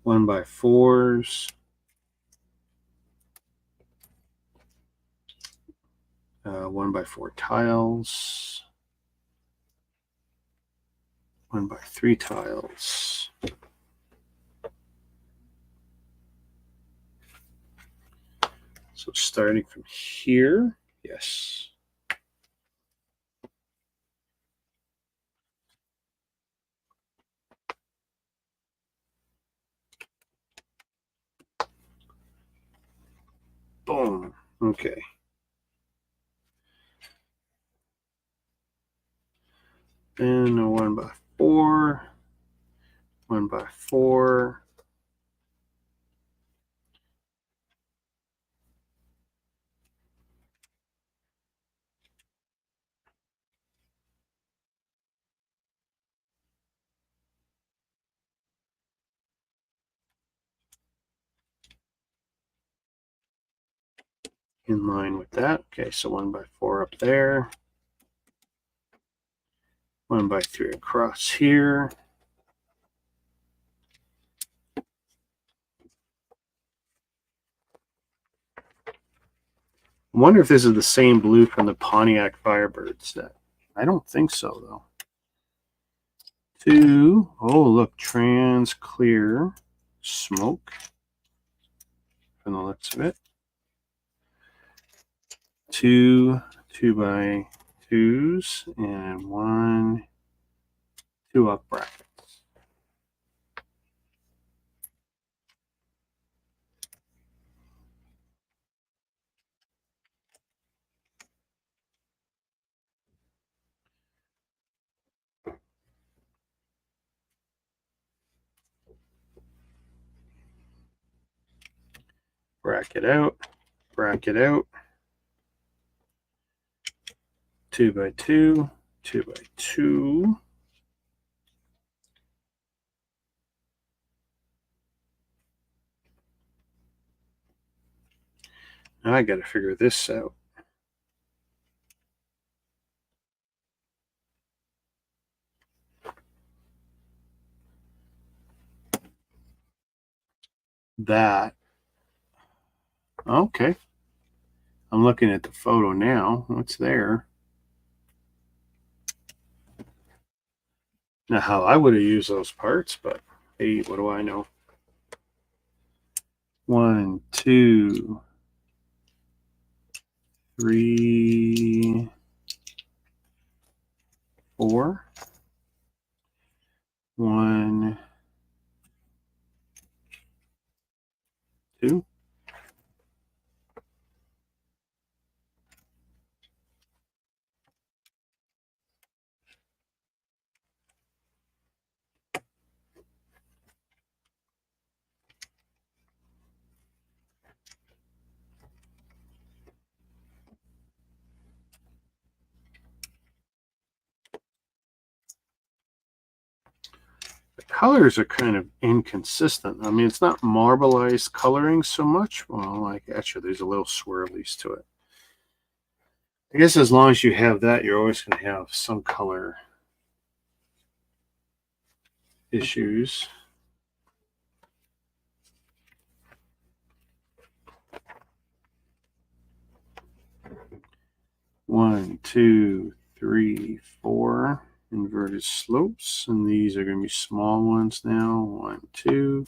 1x4s. 1x4 tiles. 1x3 tiles. So starting from here, yes. Boom. Okay. And a 1x4, 1x4. In line with that. Okay, so 1x4 up there. 1x3 across here. I wonder if this is the same blue from the Pontiac Firebird set. I don't think so, though. 2. Oh, look, trans clear smoke from the looks of it. 2 2x2s and 1 2-up brackets. Bracket out, bracket out. 2x2, 2x2. Now I got to figure this out. That. Okay. I'm looking at the photo now. What's there? Now, how I would have used those parts, but hey, what do I know? 1, 2, 3, 4. 1, 2. The colors are kind of inconsistent. I mean, it's not marbleized coloring so much. Well, like actually, there's a little swirlies to it. I guess as long as you have that, you're always going to have some color issues. One, two, three, 4 inverted slopes, and these are going to be small ones now. 1, 2.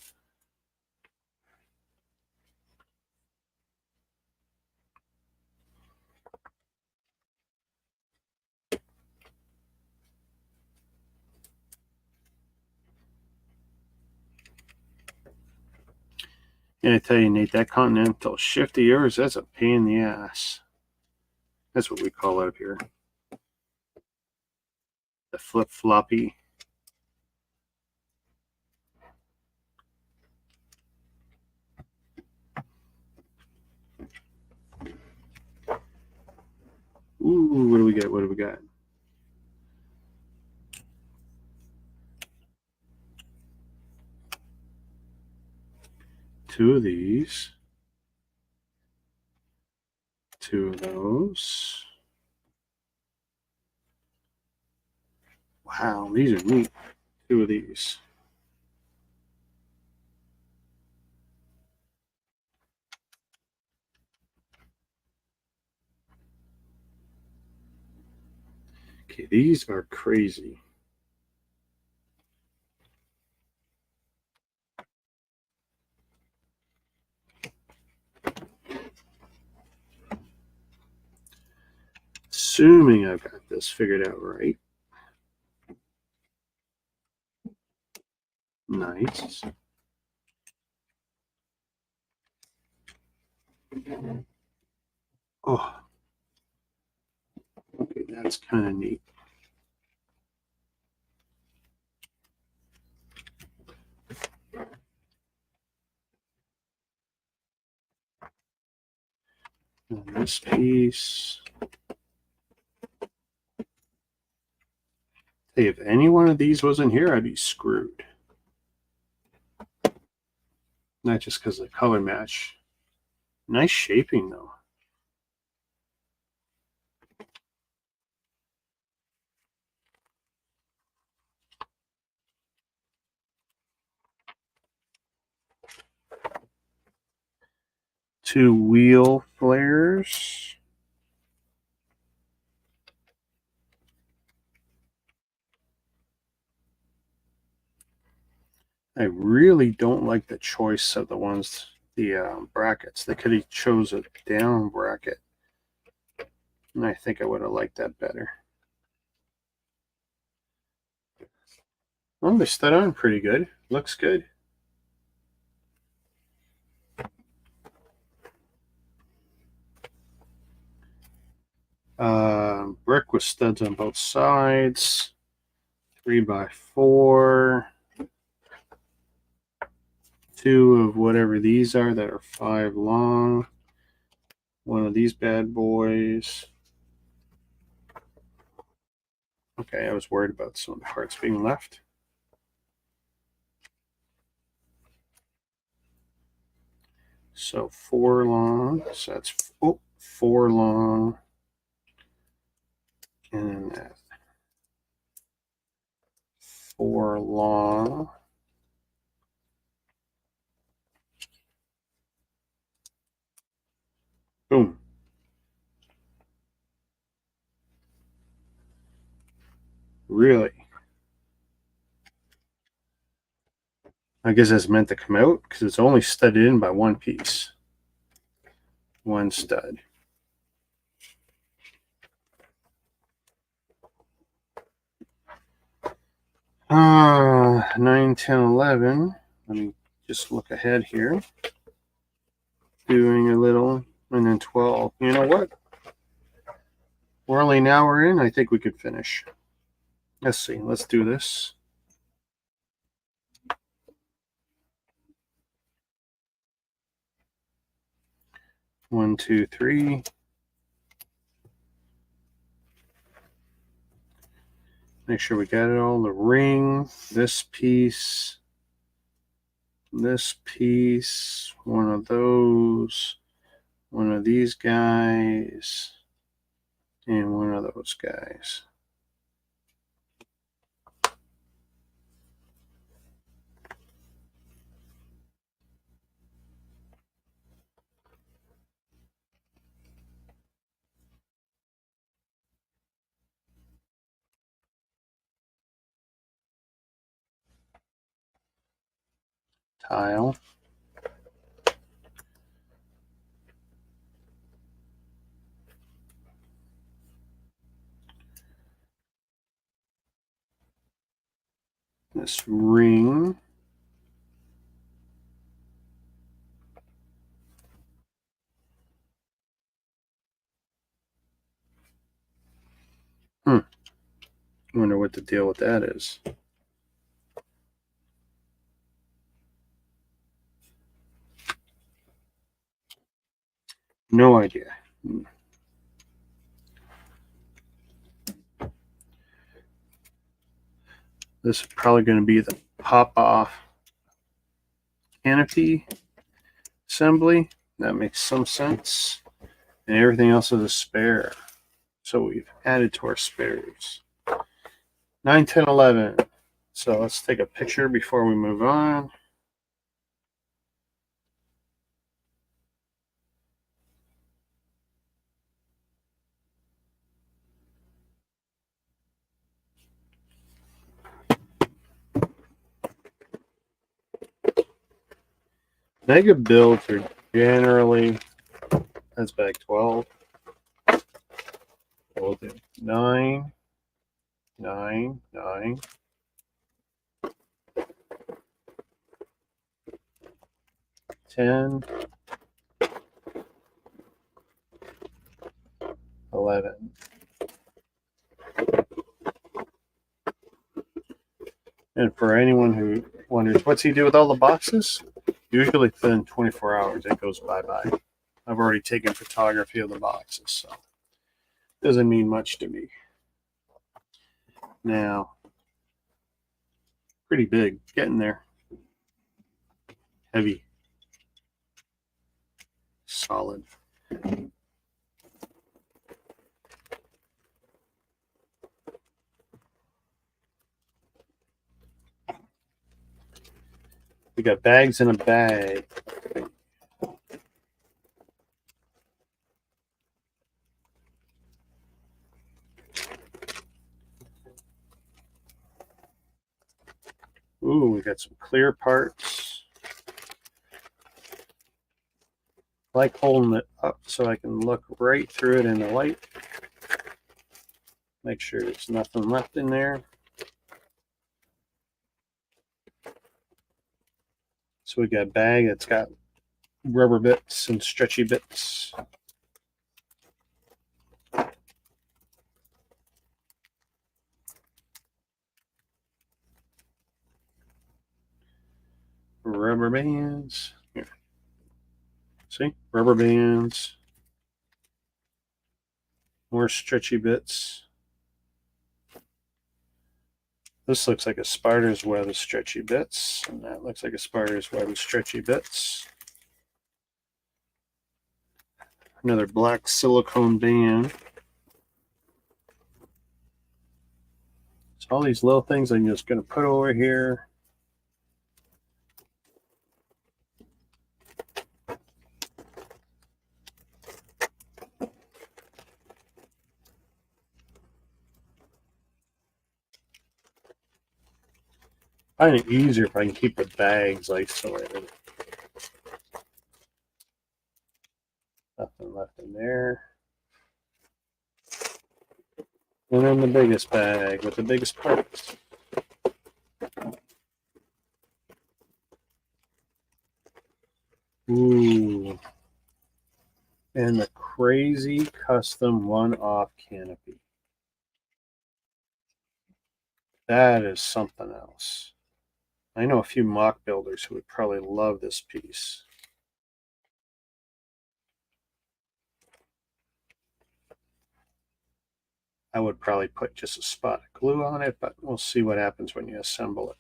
And I tell you, Nate, that continental shift of yours, that's a pain in the ass. That's what we call it up here. The flip-floppy. Ooh, what do we got? What do we got? Two of these. Two of those. Wow, these are neat. Two of these. Okay, these are crazy. Assuming I've got this figured out right. Nice. Oh, okay, that's kind of neat. And this piece. Hey, if any one of these wasn't here, I'd be screwed. Not just because of the color match. Nice shaping, though. Two wheel flares. I really don't like the choice of the ones, the brackets. They could have chose a down bracket. And I think I would have liked that better. Well, they stood on pretty good. Looks good. Brick with studs on both sides. 3x4. 2 of whatever these are that are 5 long. One of these bad boys. Okay, I was worried about some of the parts being left. So 4 long. So that's 4 long. And then that 4 long. Boom. Really? I guess that's meant to come out because it's only studded in by one piece. One stud. Ah, 9, 10, 11. Let me just look ahead here. Doing a little, and then 12. You know what? We're only an hour in. I think we could finish. Let's see. Let's do this. One, two, three. Make sure we got it all. The ring, this piece, one of those, one of these guys, and one of those guys. Tile. This ring. Wonder what the deal with that is. No idea. This is probably going to be the pop-off canopy assembly. That makes some sense. And everything else is a spare. So we've added to our spares. 9, 10, 11. So let's take a picture before we move on. Mega builds are generally, that's bag 12. We'll do 9, 9, 9. 10, 11. And for anyone who wonders, what's he do with all the boxes? Usually within 24 hours, it goes bye-bye. I've already taken photography of the boxes, so it doesn't mean much to me. Now, pretty big, getting there. Heavy. Solid. We got bags in a bag. Ooh, we got some clear parts. I like holding it up so I can look right through it in the light. Make sure there's nothing left in there. So we got a bag that's got rubber bits and stretchy bits. Rubber bands. Here. See? Rubber bands. More stretchy bits. This looks like a spider's web of stretchy bits. And that looks like a spider's web of stretchy bits. Another black silicone band. So all these little things I'm just going to put over here. I find it easier if I can keep the bags isolated. Nothing left in there. And then the biggest bag with the biggest parts. Ooh. And the crazy custom one-off canopy. That is something else. I know a few mock builders who would probably love this piece. I would probably put just a spot of glue on it, but we'll see what happens when you assemble it.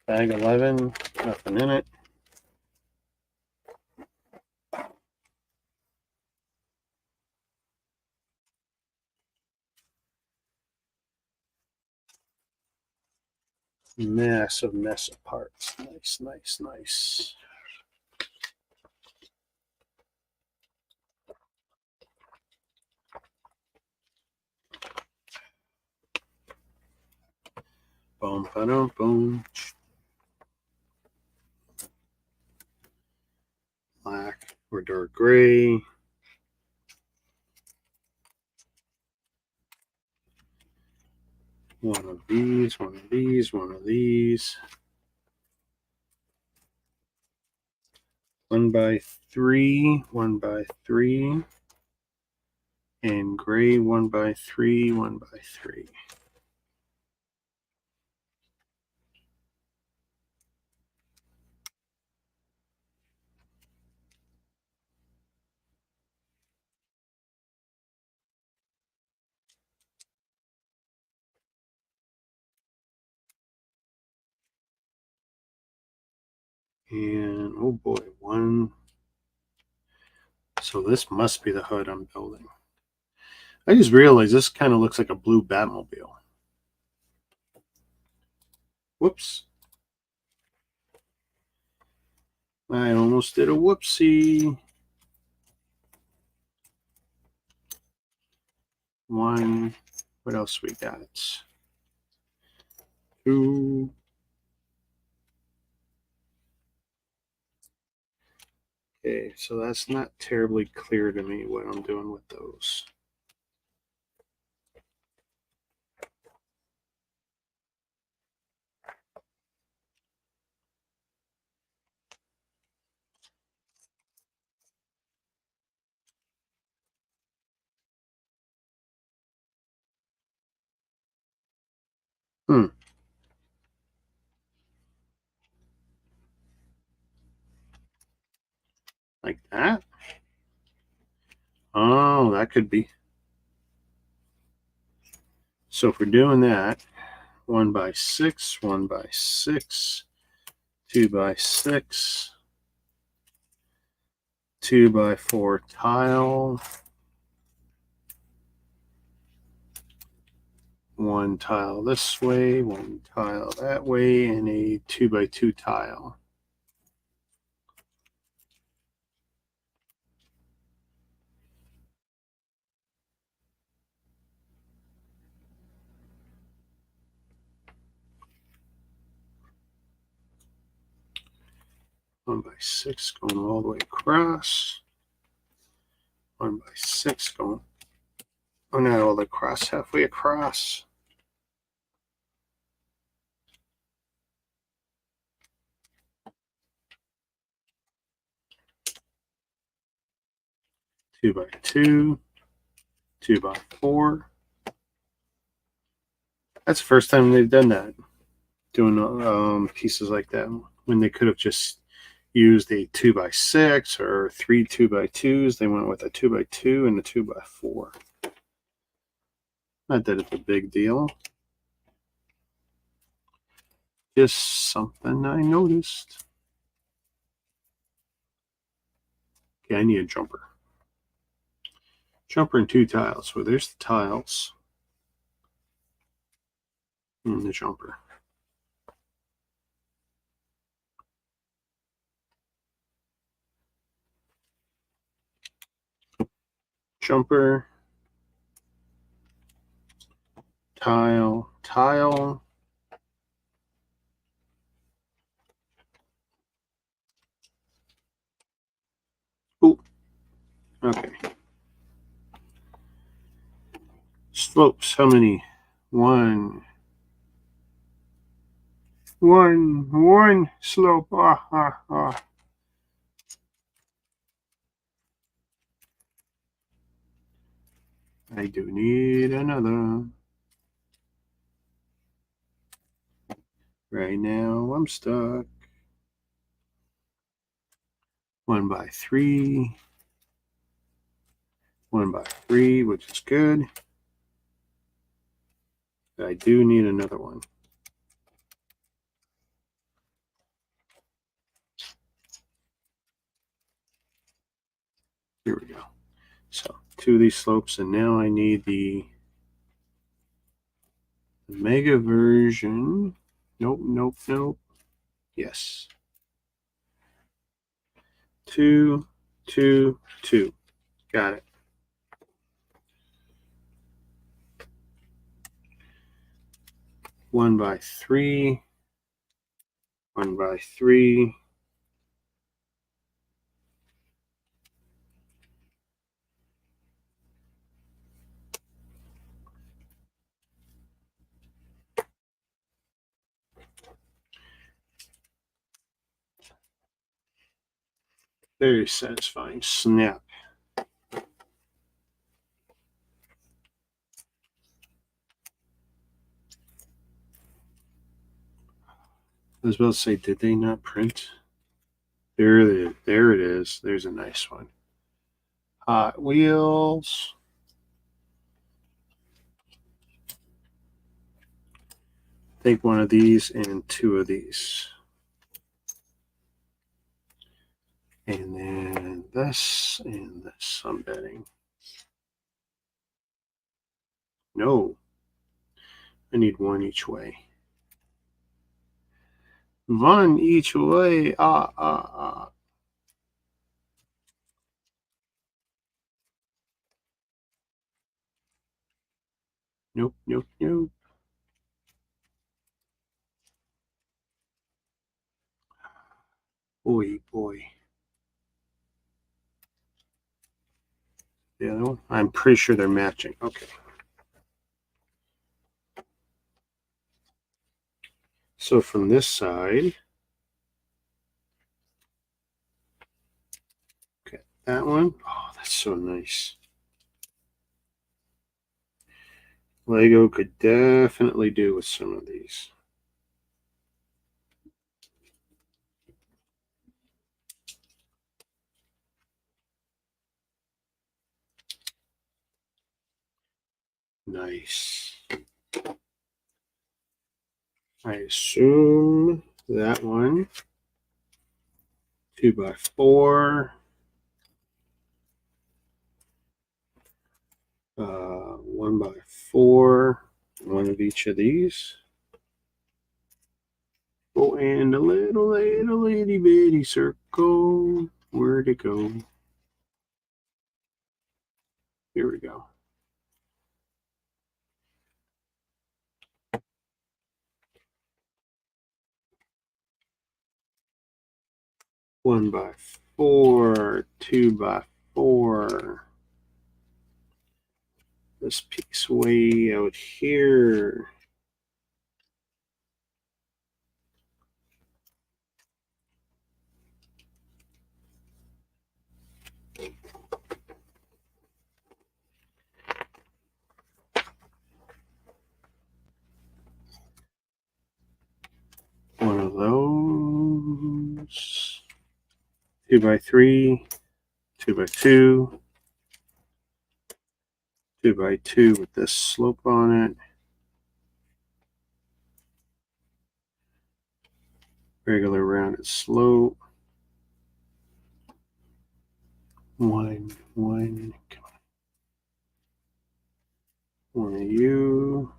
Bag 11, nothing in it. Massive mess of parts. Nice, nice, nice. Boom, boom, boom. Black or dark gray. One of these, one of these, one of these. 1x3, 1x3. And gray 1x3, 1x3. And oh boy, one. So this must be the hood I'm building. I just realized this kind of looks like a blue Batmobile. Whoops. I almost did a whoopsie. One. What else we got? Two. Okay, so that's not terribly clear to me what I'm doing with those. Like that? Oh, that could be. So if we're doing that, 1x6, 1x6, 2x6, 2x4 tile, one tile this way, one tile that way, and a 2x2 tile. One by six going all the way across. 1x6 going, oh, not all the way across, halfway across. Two by two, 2x4. That's the first time they've done that, doing pieces like that, when they could have just used a 2x6 or 3 2x2s. They went with a 2x2 and a 2x4. Not that it's a big deal. Just something I noticed. Okay, I need a jumper. Jumper and 2 tiles. So there's the tiles. And the jumper. jumper, tile, tile. Ooh, okay. Slopes, how many? One slope. Ah, ah, ah. I do need another. Right now, I'm stuck. 1x3. 1x3, which is good. But I do need another one. Here we go. So 2 of these slopes, and now I need the mega version. Nope, nope, nope. Yes. 2, 2, 2. Got it. One by three. 1x3. Very satisfying. Snap. I was about to say, did they not print? There it is. There it is. There's a nice one. Hot Wheels. Take one of these and 2 of these. And then this and this, I'm betting. No. I need 1 each way. 1 each way. Ah, ah, ah. Nope, nope, nope. Boy, boy. The other one? I'm pretty sure they're matching. Okay. So from this side, okay, that one. Oh, that's so nice. Lego could definitely do with some of these. Nice. I assume that one, 2x4, 1x4, 1 of each of these. Oh, and a little itty bitty circle. Where'd it go? Here we go. One by 4, 2x4. This piece way out here. One of those. 2x3, 2x2, 2x2 with this slope on it. Regular rounded slope. 1, 1, come on. 1 of you.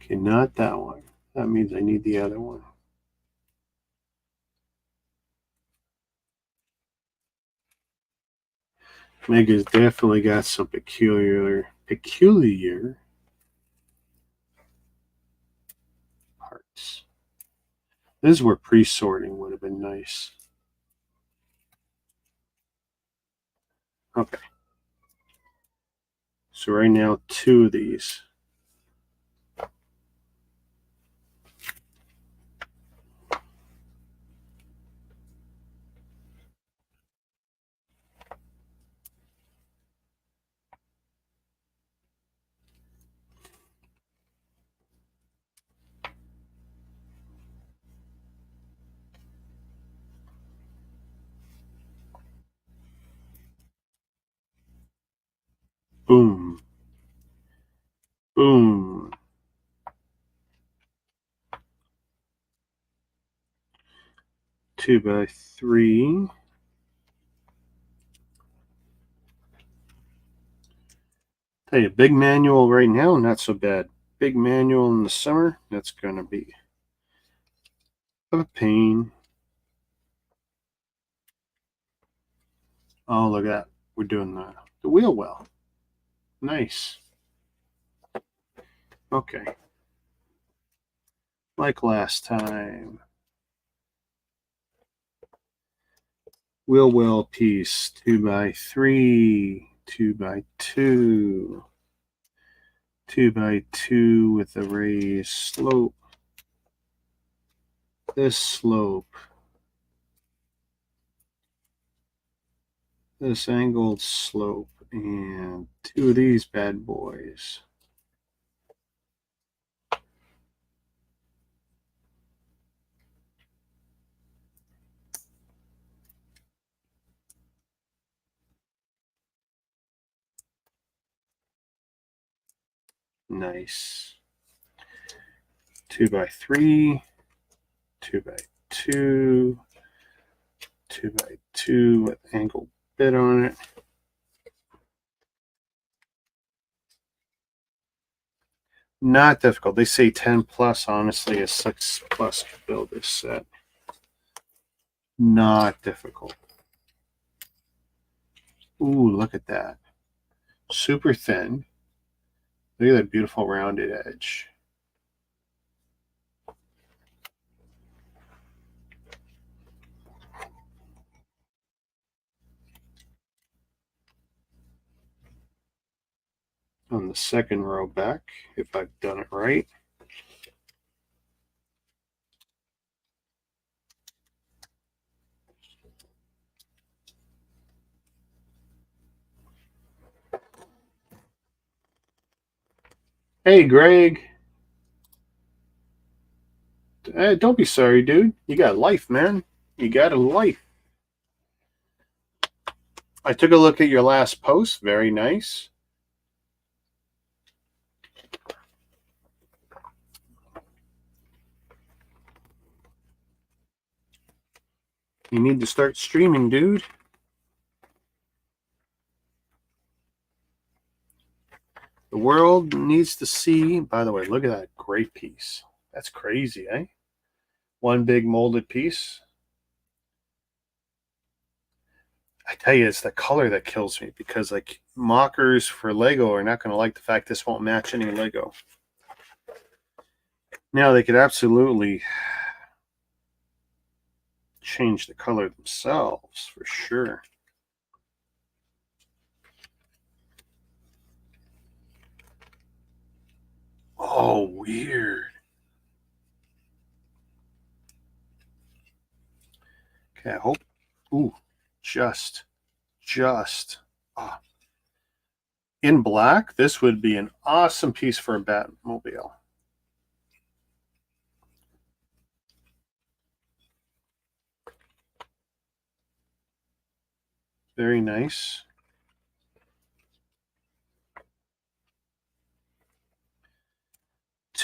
Okay, not that one. That means I need the other one. Mega's definitely got some peculiar parts. This is where pre-sorting would have been nice. Okay. So right now, 2 of these. Boom. Boom. Two by three. Tell you, big manual right now, not so bad. Big manual in the summer, that's going to be a pain. Oh, look at that. We're doing the wheel well. Nice. Okay. Like last time. Wheel well piece, 2 by 3, 2 by 2, 2 by 2 with a raised slope. This slope. This angled slope. And 2 of these bad boys. Nice. 2 by 3, 2 by 2, 2 by 2 with angled bit on it. Not difficult. They say 10 plus. Honestly, a 6 plus could build this set. Not difficult. Ooh, look at that. Super thin. Look at that beautiful rounded edge. On the second row back, if I've done it right. Hey, Greg. Don't be sorry, dude. You got life, man. You got a life. I took a look at your last post. Very nice. You need to start streaming, dude. The world needs to see. By the way, look at that great piece. That's crazy, eh? One big molded piece. I tell you, it's the color that kills me because, like, mockers for Lego are not going to like the fact this won't match any Lego. Now, they could absolutely change the color themselves for sure. Oh, weird. Okay, I hope. Ooh, just. Oh. In black, this would be an awesome piece for a Batmobile. Very nice.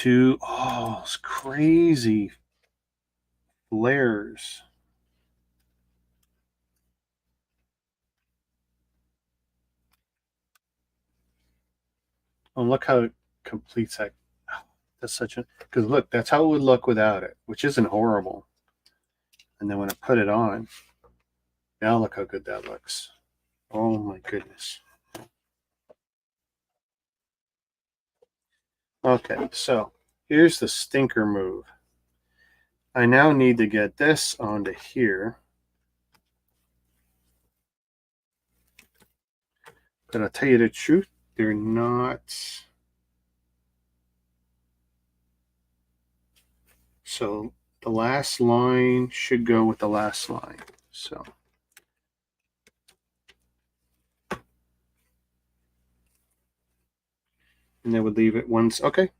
Oh, it's crazy flares. Oh, look how it completes that. Oh, That's such a, because look, that's how it would look without it, which isn't horrible. And then when I put it on, now look how good that looks. Oh my goodness. Okay, so here's the stinker move. I now need to get this onto here. But I'll tell you the truth, they're not. So the last line should go with the last line. So. And then would leave it once. Okay.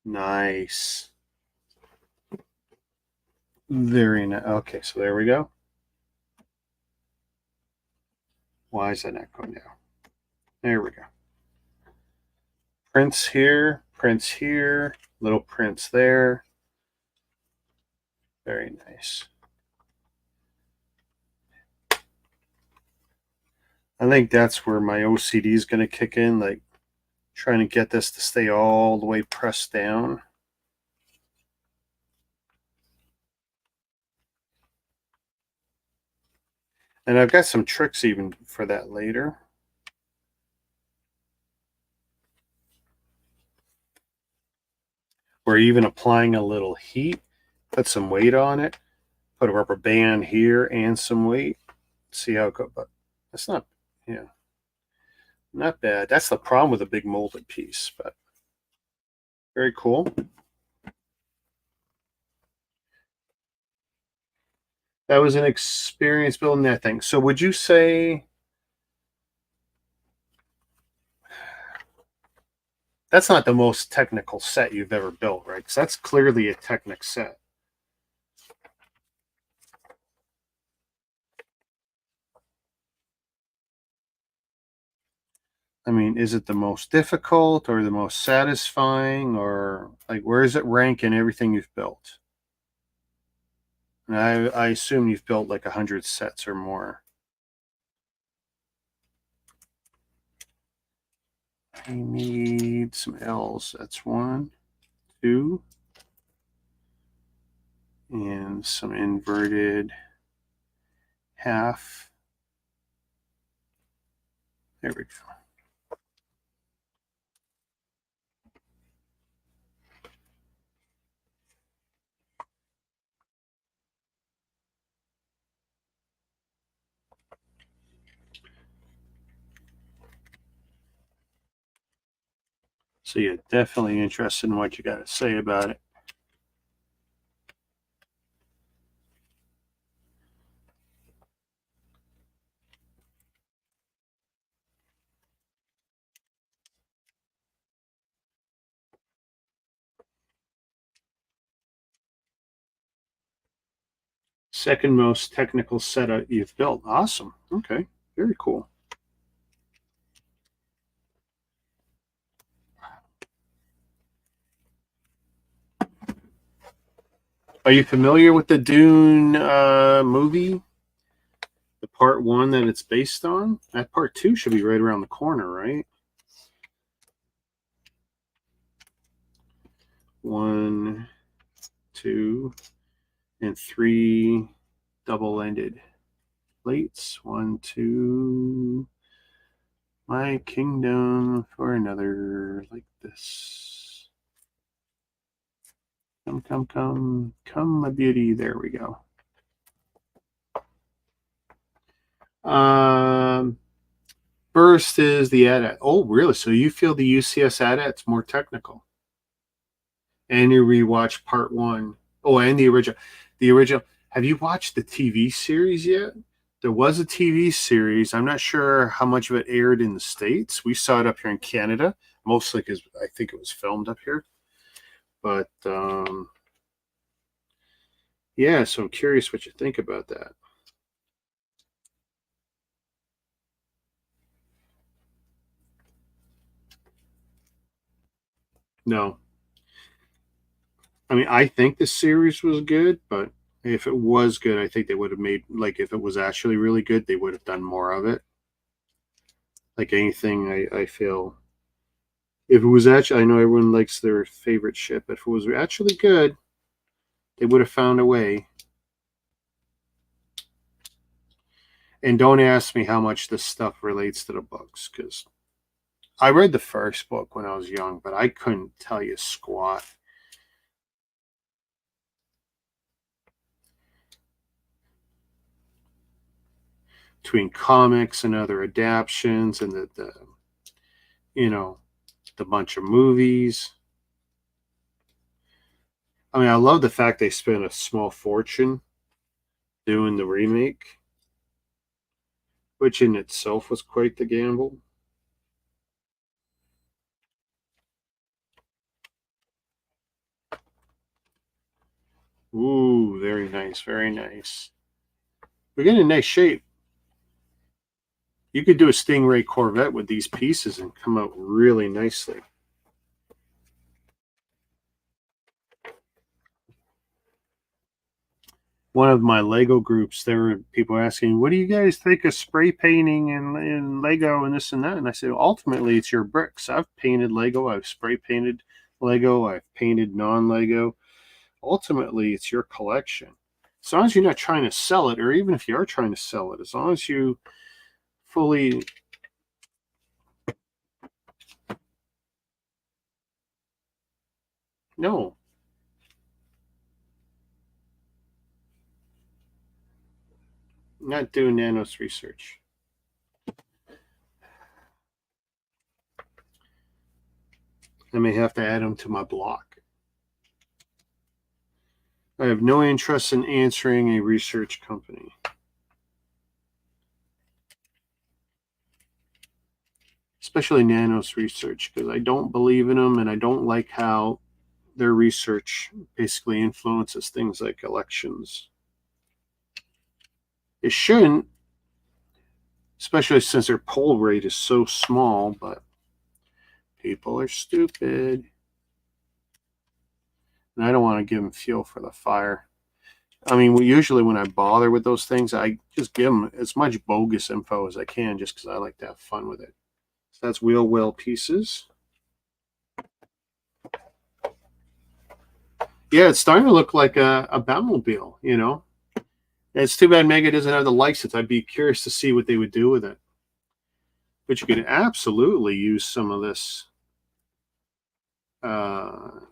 Nice. Very nice. Okay, so there we go. Why is that not going down? There we go. Prints here, little prints there. Very nice. I think that's where my OCD is going to kick in, like trying to get this to stay all the way pressed down. And I've got some tricks even for that later. We're even applying a little heat, put some weight on it, put a rubber band here and some weight. See how it goes, but it's not, yeah, not bad. That's the problem with a big molded piece, but very cool. That was an experience building that thing. So would you say that's not the most technical set you've ever built, right? Because that's clearly a Technic set. I mean, is it the most difficult or the most satisfying, or like where does it rank in everything you've built? And I assume you've built like 100 sets or more. I need some L's. That's 1, 2, and some inverted half. There we go. So you're definitely interested in what you got to say about it. Second most technical setup you've built. Awesome. Okay. Very cool. Are you familiar with the Dune movie? The part 1 that it's based on? That part 2 should be right around the corner, right? 1, 2, and 3 double-ended plates. 1, 2. My kingdom for another, like this. Come, my beauty. There we go. Burst is the AT-AT. Oh, really? So you feel the UCS AT-AT's more technical? And you rewatch part 1. Oh, and the original. The original. Have you watched the TV series yet? There was a TV series. I'm not sure how much of it aired in the States. We saw it up here in Canada, mostly because I think it was filmed up here. But yeah, so I'm curious what you think about that. No. I mean, I think the series was good, but if it was good, I think they would have made, like, if it was actually really good, they would have done more of it. Like anything, I feel If it was actually, I know everyone likes their favorite ship, but if it was actually good, they would have found a way. And don't ask me how much this stuff relates to the books, because I read the first book when I was young, but I couldn't tell you squat. Between comics and other adaptions and the you know, the bunch of movies. I mean, I love the fact they spent a small fortune doing the remake, which in itself was quite the gamble. Ooh, very nice, very nice. We're getting in nice shape. You could do a Stingray Corvette with these pieces and come out really nicely. One of my Lego groups, there were people asking, what do you guys think of spray painting and Lego and this and that? And I said, ultimately, it's your bricks. I've painted Lego. I've spray painted Lego. I've painted non-Lego. Ultimately, it's your collection. As long as you're not trying to sell it, or even if you are trying to sell it, as long as you fully no. Not doing nanos research. I may have to add them to my block. I have no interest in answering a research company. Especially nanos research, because I don't believe in them and I don't like how their research basically influences things like elections. It shouldn't, especially since their poll rate is so small, but people are stupid. And I don't want to give them fuel for the fire. I mean, usually when I bother with those things, I just give them as much bogus info as I can just because I like to have fun with it. So that's wheel well pieces. Yeah, it's starting to look like a Batmobile, you know. It's too bad Mega doesn't have the license. I'd be curious to see what they would do with it. But you could absolutely use some of this,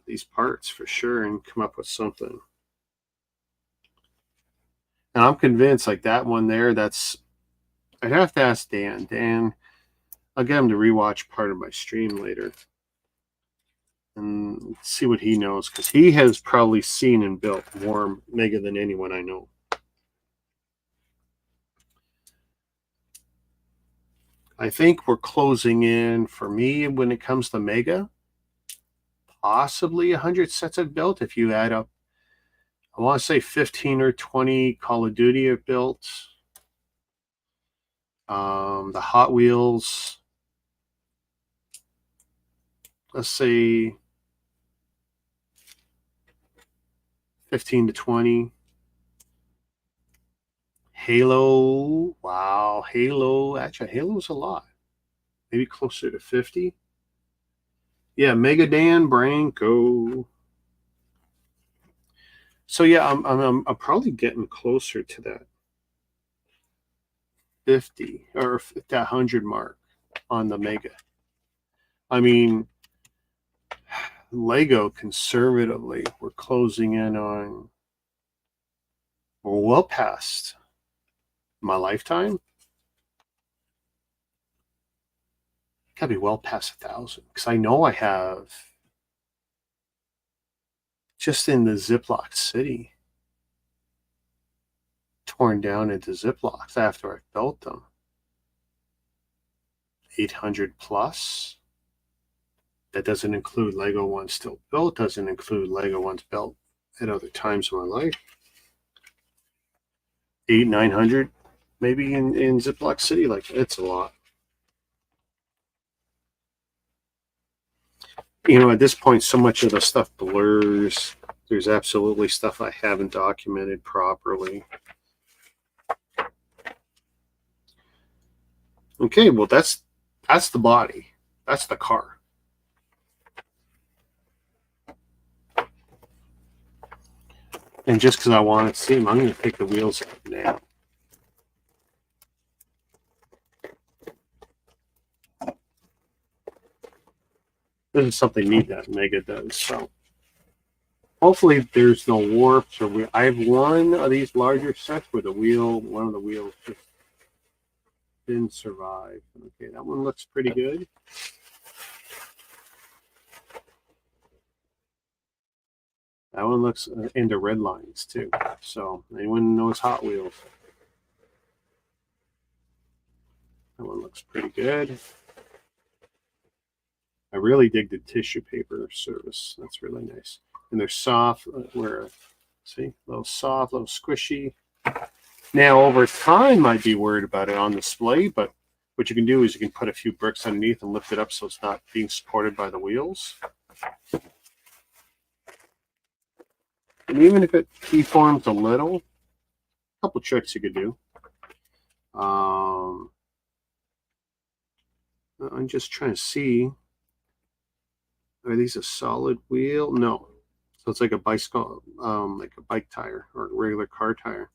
these parts for sure, and come up with something. And I'm convinced, like that one there, that's. I'd have to ask Dan. Dan, I'll get him to rewatch part of my stream later and see what he knows, because he has probably seen and built more Mega than anyone I know. I think we're closing in, for me, when it comes to Mega, possibly 100 sets I've built. If you add up, I want to say 15 or 20 Call of Duty I've built. The Hot Wheels, let's say 15 to 20. Halo, wow, Halo, actually Halo's a lot. Maybe closer to 50. Yeah, Mega Dan Branco. So yeah, I'm probably getting closer to that 50 or that 100 mark on the Mega. I mean, Lego conservatively, we're closing in on, we're well past my lifetime. Gotta be well past 1,000, because I know I have, just in the Ziploc City, torn down into Ziplocs after I've built them, 800 plus. That doesn't include Lego ones still built, doesn't include Lego ones built at other times in my life. 900 maybe in Ziploc City. Like, it's a lot. You know, at this point, so much of the stuff blurs. There's absolutely stuff I haven't documented properly. Okay, well, that's the body. That's the car. And just because I want to see them, I'm going to take the wheels out now. This is something neat that Mega does. So hopefully there's no warps or I have one of these larger sets where one of the wheels just didn't survive. Okay, that one looks pretty good. That one looks into red lines too. So anyone knows Hot Wheels? That one looks pretty good. I really dig the tissue paper service. That's really nice. And they're soft. See, a little soft, a little squishy. Now, over time, I'd be worried about it on display, but what you can do is you can put a few bricks underneath and lift it up so it's not being supported by the wheels. And even if it deforms a little, a couple tricks you could do. I'm just trying to see. Are these a solid wheel? No. So it's like a bicycle, like a bike tire or a regular car tire.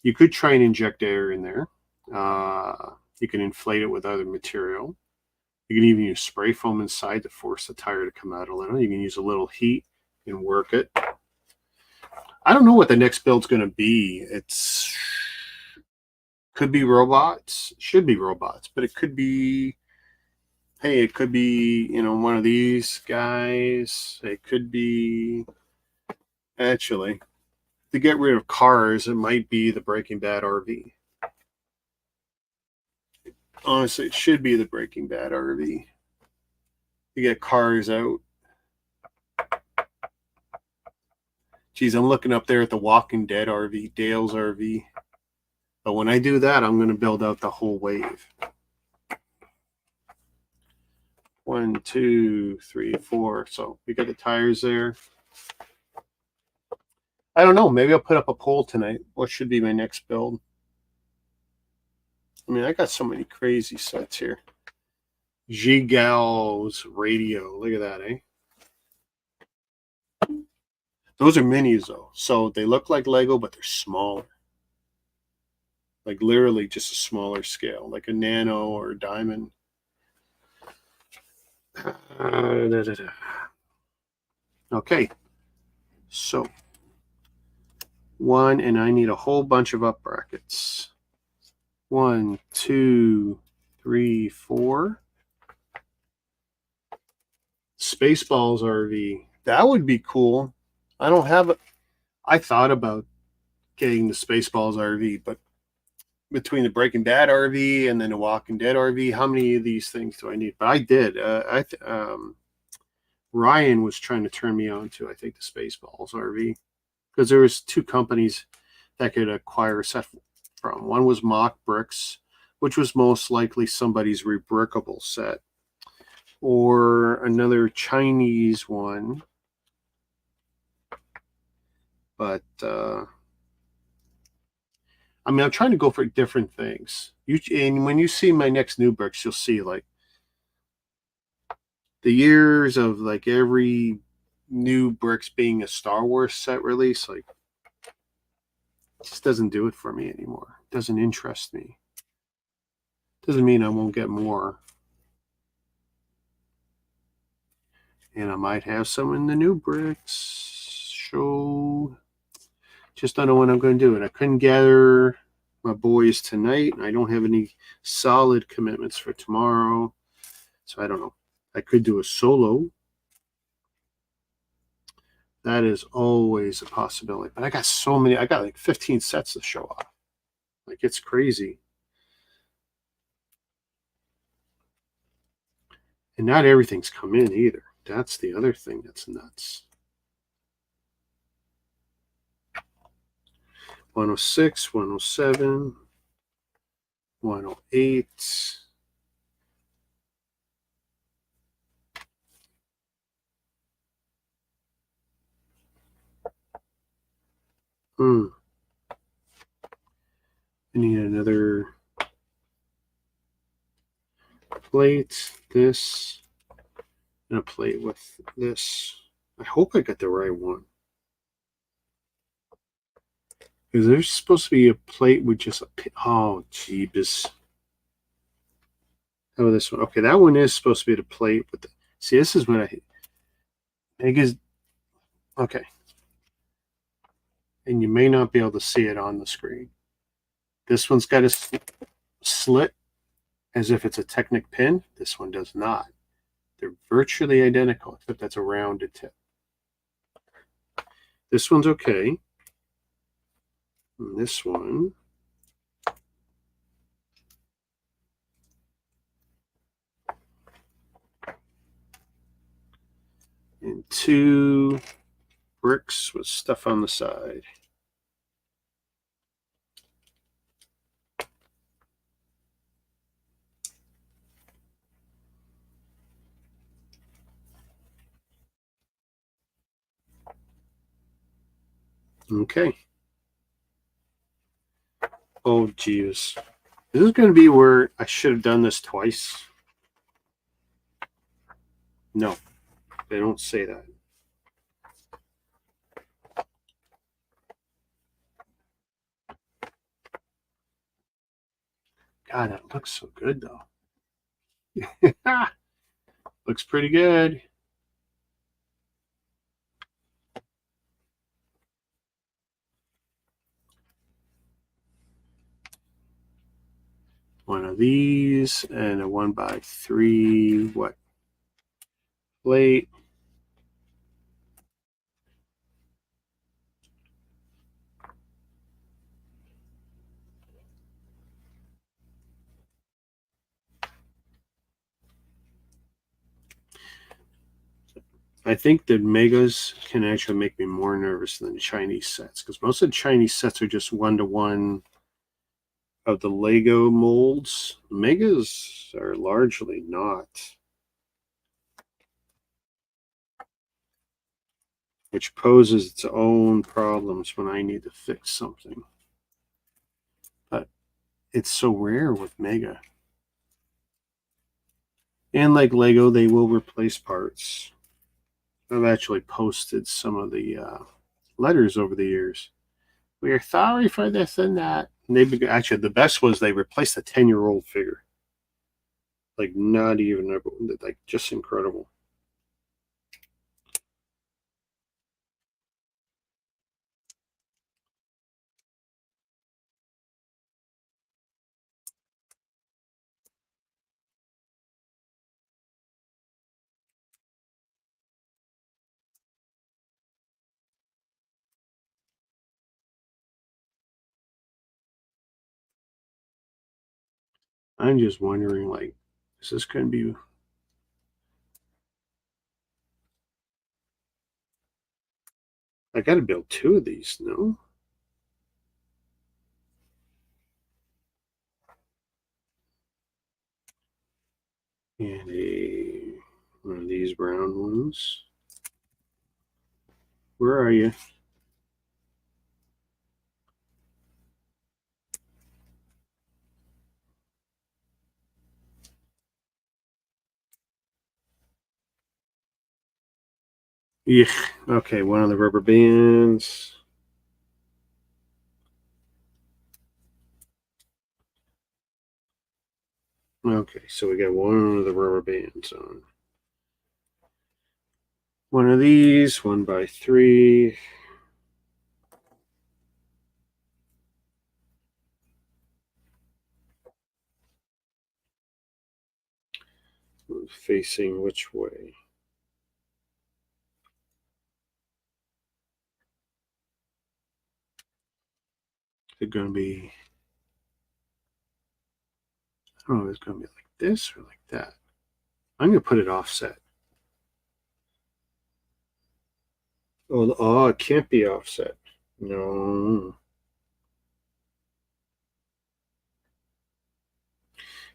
You could try and inject air in there. You can inflate it with other material. You can even use spray foam inside to force the tire to come out a little. You can use a little heat and work it. I don't know what the next build's going to be. Could be robots. Should be robots, but it could be. Hey, it could be, one of these guys. It could be, actually, to get rid of cars, it might be the Breaking Bad RV. Honestly, it should be the Breaking Bad RV. You get cars out. Geez, I'm looking up there at the Walking Dead RV, Dale's RV. But when I do that, I'm going to build out the whole wave. 1, 2, 3, 4. So we got the tires there. I don't know. Maybe I'll put up a poll tonight. What should be my next build? I mean, I got so many crazy sets here. Gigal's radio. Look at that, eh? Those are minis, though. So they look like Lego, but they're smaller. Like literally just a smaller scale, like a nano or a diamond. Okay. So 1, and I need a whole bunch of up brackets. 1, 2, 3, 4. Spaceballs RV. That would be cool. I don't have it. I thought about getting the Spaceballs RV, but between the Breaking Bad RV and then the Walking Dead RV, how many of these things do I need? But I did. Ryan was trying to turn me on to, I think, the Spaceballs RV, because there was 2 companies that could acquire a set from. One was Mock Bricks, which was most likely somebody's rebrickable set, or another Chinese one. But I mean, I'm trying to go for different things. And when you see my next new bricks, you'll see like the years of like every new bricks being a Star Wars set release. Like, it just doesn't do it for me anymore. It doesn't interest me. Doesn't mean I won't get more. And I might have some in the new bricks show. Just don't know when I'm going to do it. I couldn't gather my boys tonight. I don't have any solid commitments for tomorrow. So I don't know. I could do a solo. That is always a possibility. But I got so many. I got like 15 sets to show off. Like, it's crazy. And not everything's come in either. That's the other thing that's nuts. 106, 107, 108. I need another plate, this, and a plate with this. I hope I got the right one. Is there supposed to be a plate with just a pin? Oh, jeebus. How about this one? Okay, that one is supposed to be the plate with the. See, this is what I. Mega's. Okay. And you may not be able to see it on the screen. This one's got a slit as if it's a Technic pin. This one does not. They're virtually identical, except that's a rounded tip. This one's okay. And this one. And 2 bricks with stuff on the side. Okay. Oh, geez. This is going to be where I should have done this twice. No, they don't say that. God, that looks so good, though. Looks pretty good. One of these and a 1x3 what plate. I think the Megas can actually make me more nervous than the Chinese sets, because most of the Chinese sets are just 1-to-1 of the Lego molds. Megas are largely not, which poses its own problems when I need to fix something. But it's so rare with Mega. And like Lego, they will replace parts. I've actually posted some of the letters over the years. We are sorry for this and that. And they actually, the best was they replaced a 10-year-old figure. Like, not even, like, just incredible. I'm just wondering, like, is this going to be... I got to build 2 of these, no? And one of these brown ones. Where are you? Yeah. Okay, one of the rubber bands. Okay, so we got one of the rubber bands on. One of these, 1x3. Facing which way? Is it going to be... I don't know if it's going to be like this or like that. I'm going to put it offset. Oh, it can't be offset. No.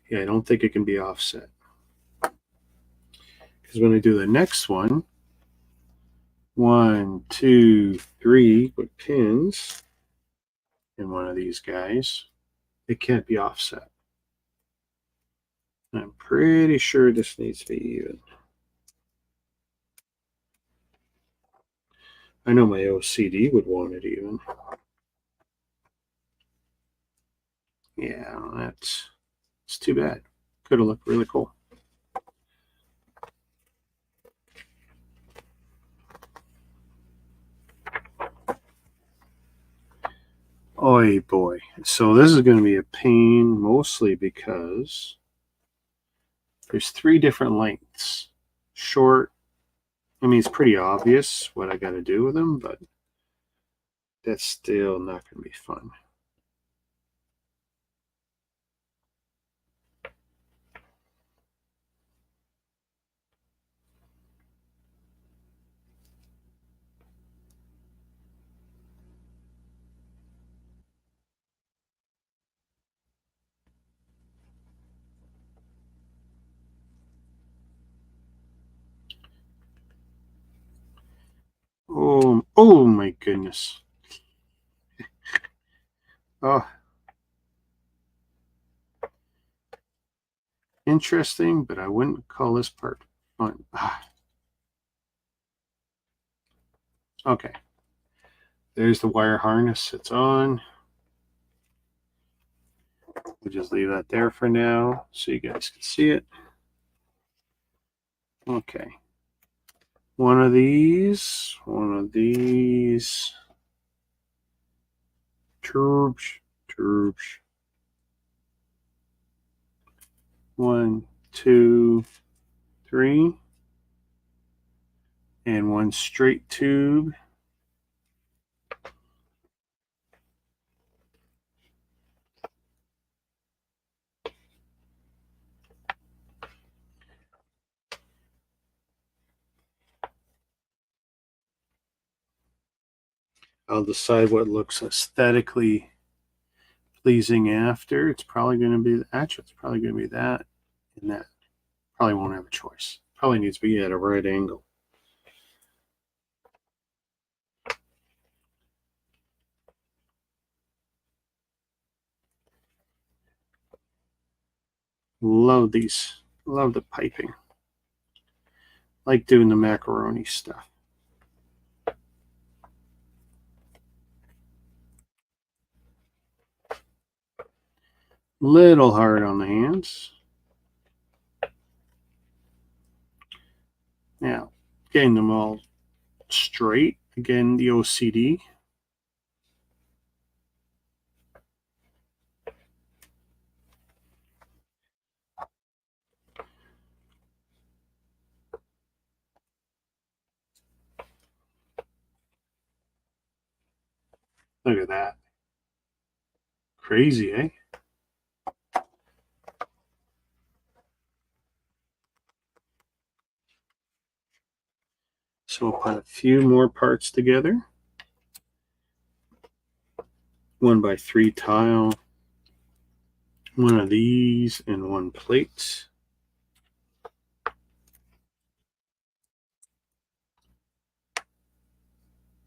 Yeah, I don't think it can be offset. Because when I do the next one, 1, 2, 3 with pins in one of these guys, it can't be offset. I'm pretty sure this needs to be even. I know my OCD would want it even. Yeah, it's too bad. Could have looked really cool. Oy boy. So this is going to be a pain mostly because there's 3 different lengths. Short. I mean, it's pretty obvious what I got to do with them, but that's still not going to be fun. Oh my goodness. Oh, interesting, but I wouldn't call this part fun. Okay. There's the wire harness. It's on. We'll just leave that there for now so you guys can see it. Okay. One of these. Tubes. 1, 2, 3. And 1 straight tube. I'll decide what looks aesthetically pleasing after. It's probably going to be, actually, it's probably going to be that and that. Probably won't have a choice. Probably needs to be at a right angle. Love these. Love the piping. Like doing the macaroni stuff. Little hard on the hands. Now, getting them all straight. Again, the OCD. Look at that. Crazy, eh? So we'll put a few more parts together. 1x3 tile. One of these and 1 plate.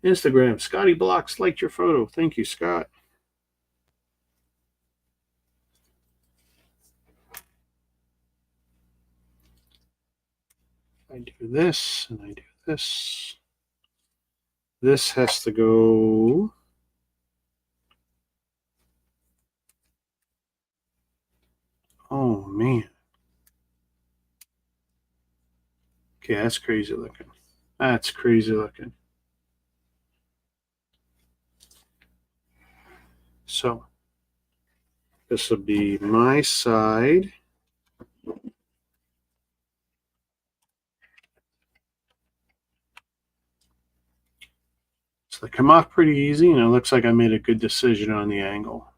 Instagram, Scotty Bloks liked your photo. Thank you, Scott. I do this and I do this. This has to go. Oh man. Okay, that's crazy looking. That's crazy looking. So this will be my side. So they come off pretty easy, and it looks like I made a good decision on the angle.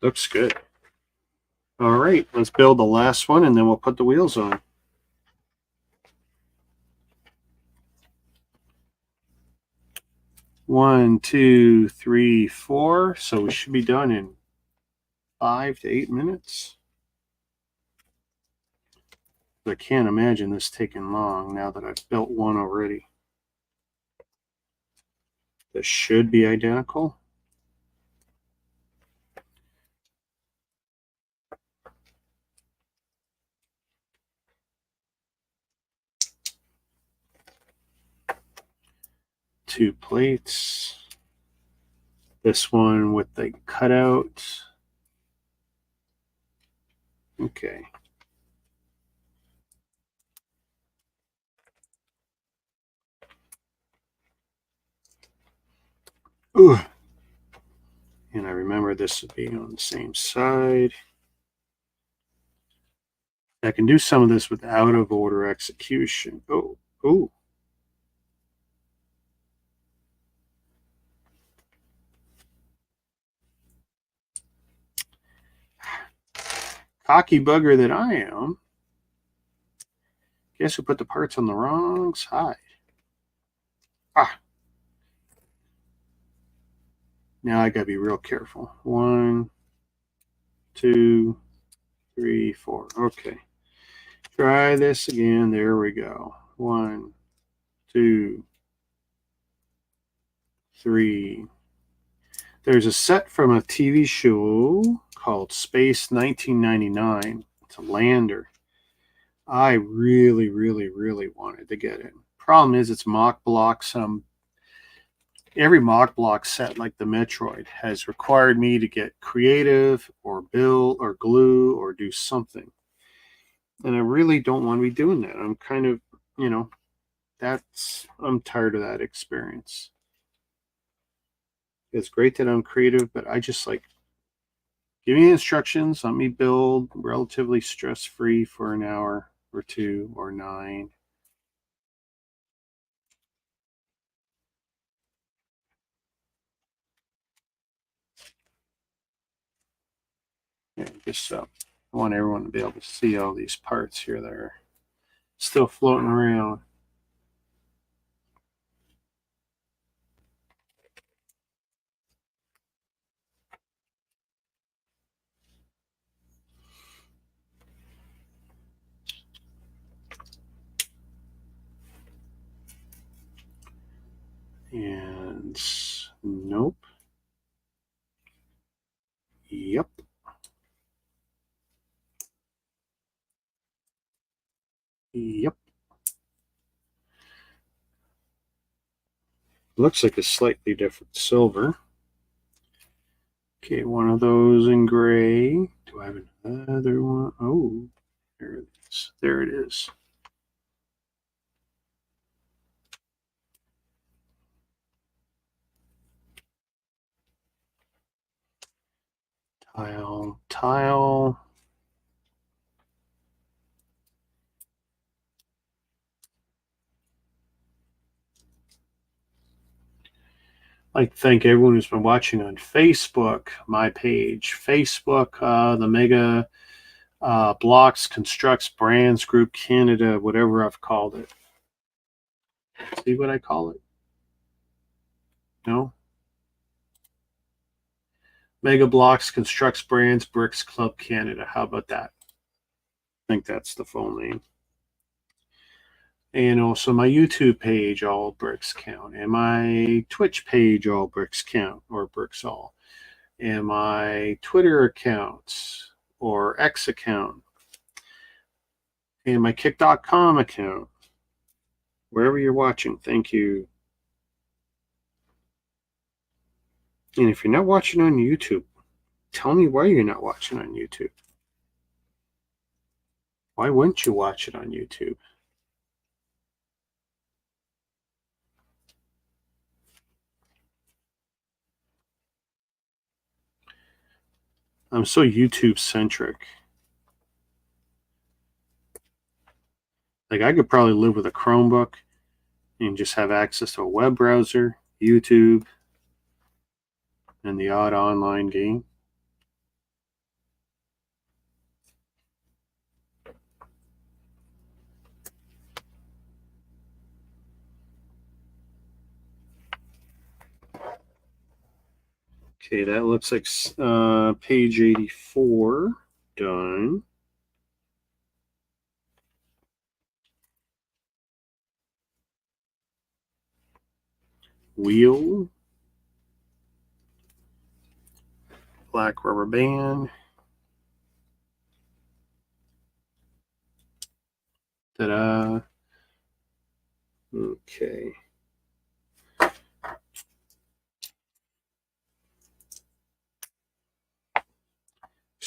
Looks good. All right, let's build the last one, and then we'll put the wheels on. One, 2, 3, 4. So we should be done in 5 to 8 minutes. I can't imagine this taking long now that I've built one already. This should be identical. 2 plates. This one with the cutout. Okay. Ooh. And I remember this would be on the same side. I can do some of this with out of order execution. Oh. Cocky bugger that I am. Guess who put the parts on the wrong side? Ah. Now I gotta be real careful. 1, 2, 3, 4. Okay. Try this again. There we go. 1, 2, 3. There's a set from a TV show called Space 1999. It's a lander. I really, really, really wanted to get it. Problem is, it's mock blocks. Every mock block set, like the Metroid, has required me to get creative or build or glue or do something. And I really don't want to be doing that. I'm kind of, I'm tired of that experience. It's great that I'm creative, but I just like, give me instructions, let me build relatively stress-free for an hour or 2 or 9. Yeah, just I want everyone to be able to see all these parts here that are still floating around. And nope. Yep. Yep. Looks like a slightly different silver. Okay, one of those in gray. Do I have another one? Oh, there it is. There it is. Tile. I'd like to thank everyone who's been watching on Facebook, my page, Facebook, the Mega Bloks, Construx, Brands Group Canada, whatever I've called it. See what I call it? No? Mega Bloks, Construx, Brands, Bricks Club Canada. How about that? I think that's the full name. And also my YouTube page, All Bricks Count, and my Twitch page, All Bricks Count, or Bricks All, and my Twitter account, or X account, and my Kick.com account. Wherever you're watching, thank you. And if you're not watching on YouTube, tell me why you're not watching on YouTube. Why wouldn't you watch it on YouTube? I'm so YouTube centric. Like I could probably live with a Chromebook and just have access to a web browser, YouTube, and the odd online game. Okay, that looks like page 84 done. Wheel. Black rubber band. Ta-da. Okay.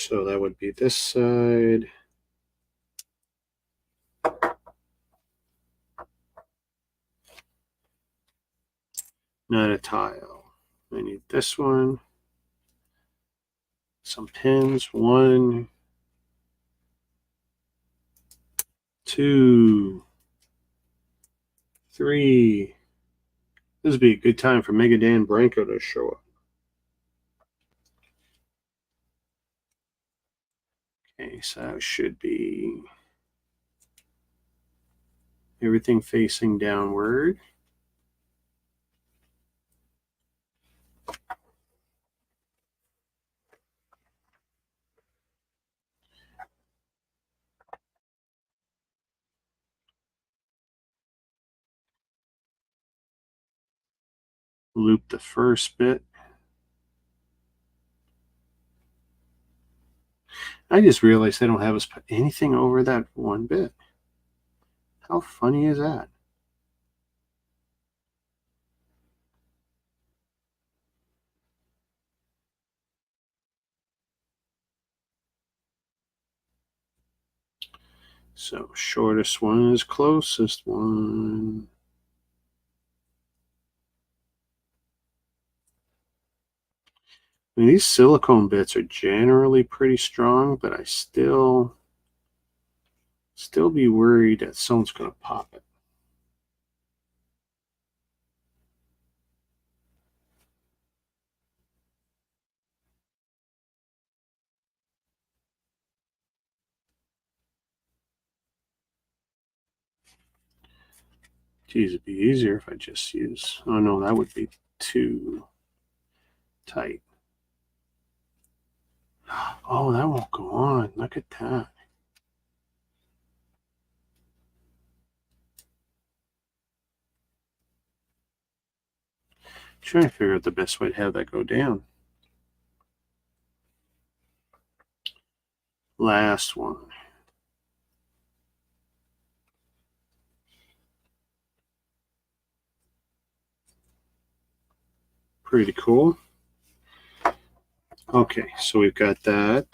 So that would be this side. Not a tile. I need this one. Some pins. 1, 2, 3. This would be a good time for Mega Dan Branco to show up. Okay, so that should be everything facing downward. Loop the first bit. I just realized they don't have us put anything over that one bit. How funny is that? So shortest one is closest one. I mean, these silicone bits are generally pretty strong, but I still be worried that someone's going to pop it. Geez, it'd be easier if I just use... Oh, no, that would be too tight. Oh, that won't go on. Look at that. Trying to figure out the best way to have that go down. Last one. Pretty cool. Okay, so we've got that.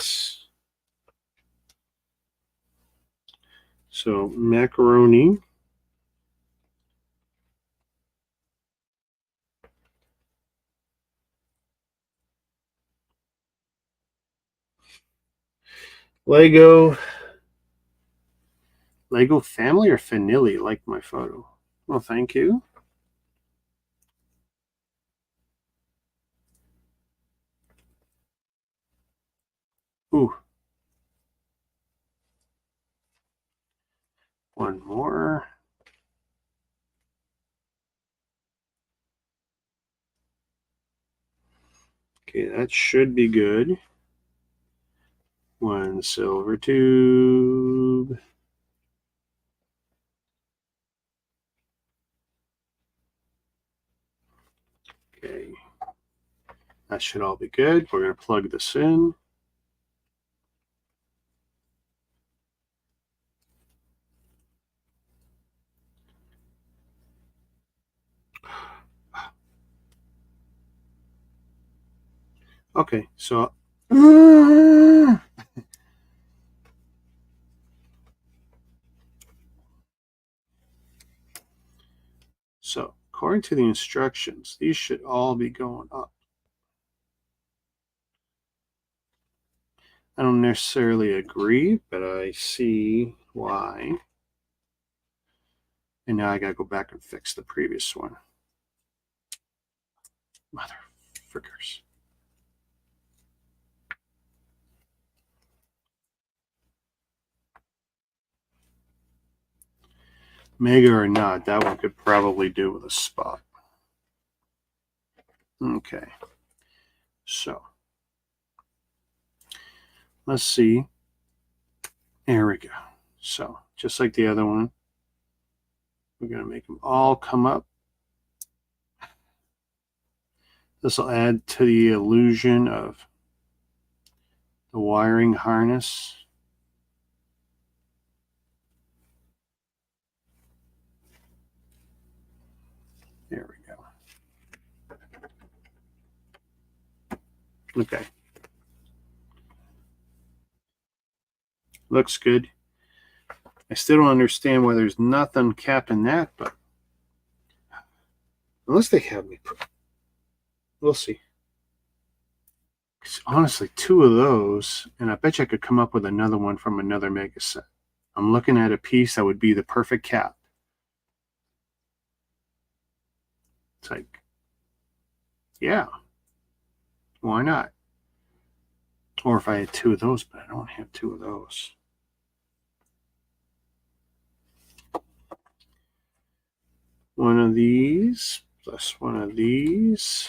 So macaroni. Lego family or Fanilli liked my photo. Well, thank you. Ooh. One more. Okay, that should be good. One silver tube. Okay. That should all be good. We're going to plug this in. Okay, so so according to the instructions, these should all be going up. I don't necessarily agree, but I see why. And now I gotta go back and fix the previous one. Mother frickers. Mega or not, that one could probably do with a spot. Okay. So let's see. There we go. So just like the other one, we're going to make them all come up. This will add to the illusion of the wiring harness. There we go. Okay. Looks good. I still don't understand why there's nothing capping that, but unless they have me. We'll see. Honestly, 2 of those, and I bet you I could come up with another one from another mega set. I'm looking at a piece that would be the perfect cap. It's like, yeah, why not? Or if I had 2 of those, but I don't have 2 of those. One of these, plus one of these,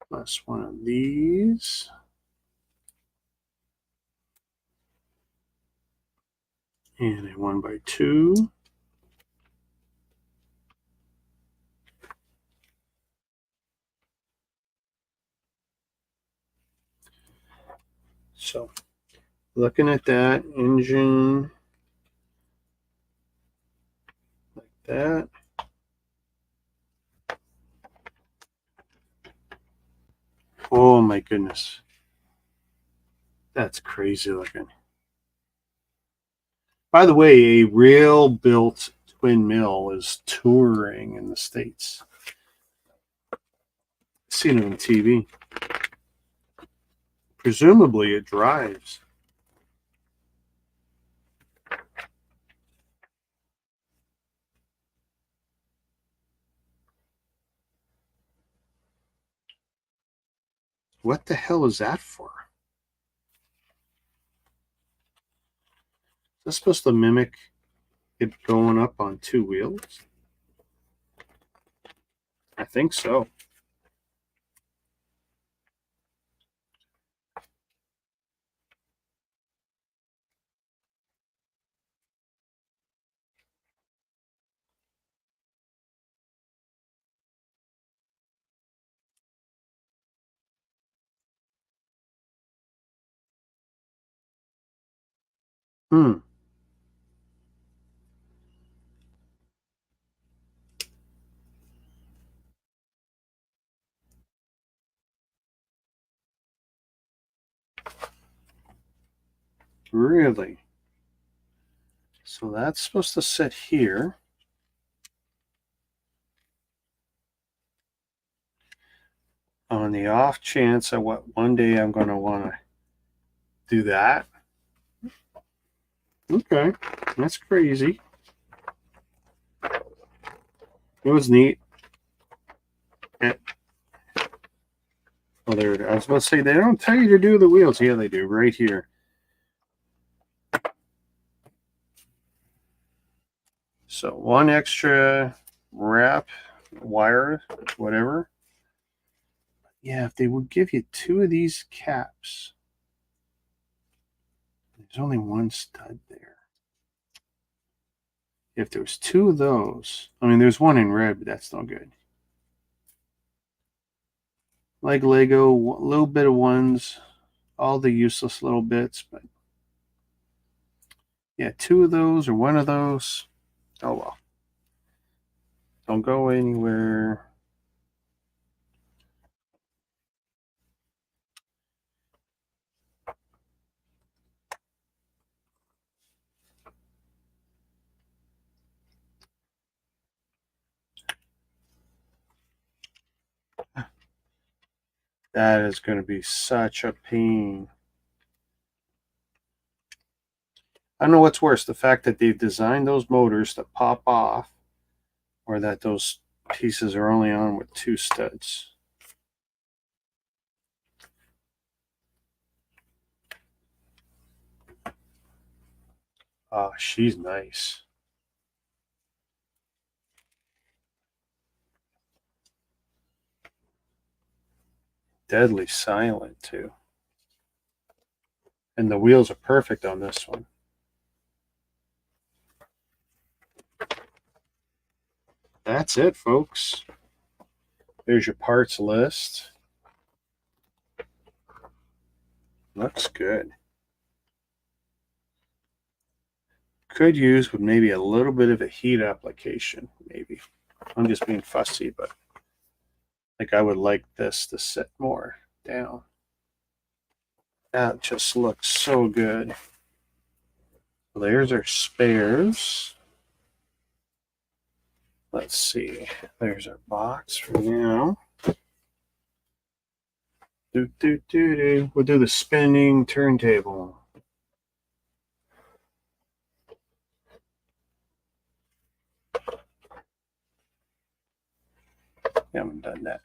plus one of these. And a 1x2. So, looking at that engine like that. Oh my goodness. That's crazy looking. By the way, a rail built twin mill is touring in the States. I've seen it on TV. Presumably it drives. What the hell is that for? Is that supposed to mimic it going up on 2 wheels? I think so. Hmm. Really? So that's supposed to sit here. On the off chance that one day I'm going to want to do that. Okay, that's crazy. It was neat. Oh, there. I was about to say they don't tell you to do the wheels. Yeah, they do. Right here. So 1 extra wrap wire, whatever. Yeah, if they would give you 2 of these caps. There's only 1 stud there. If there was 2 of those, I mean, there's 1 in red, but that's no good. Like Lego, a little bit of ones, all the useless little bits, but yeah, 2 of those or 1 of those. Oh well. Don't go anywhere. That is going to be such a pain. I don't know what's worse, the fact that they've designed those motors to pop off, or that those pieces are only on with 2 studs. Oh, she's nice. Deadly silent, too. And the wheels are perfect on this one. That's it, folks. There's your parts list. Looks good. Could use with maybe a little bit of a heat application, maybe. I'm just being fussy, but like I would like this to sit more down. That just looks so good. Well, there's our spares. Let's see. There's our box for now. We'll do the spinning turntable. We haven't done that.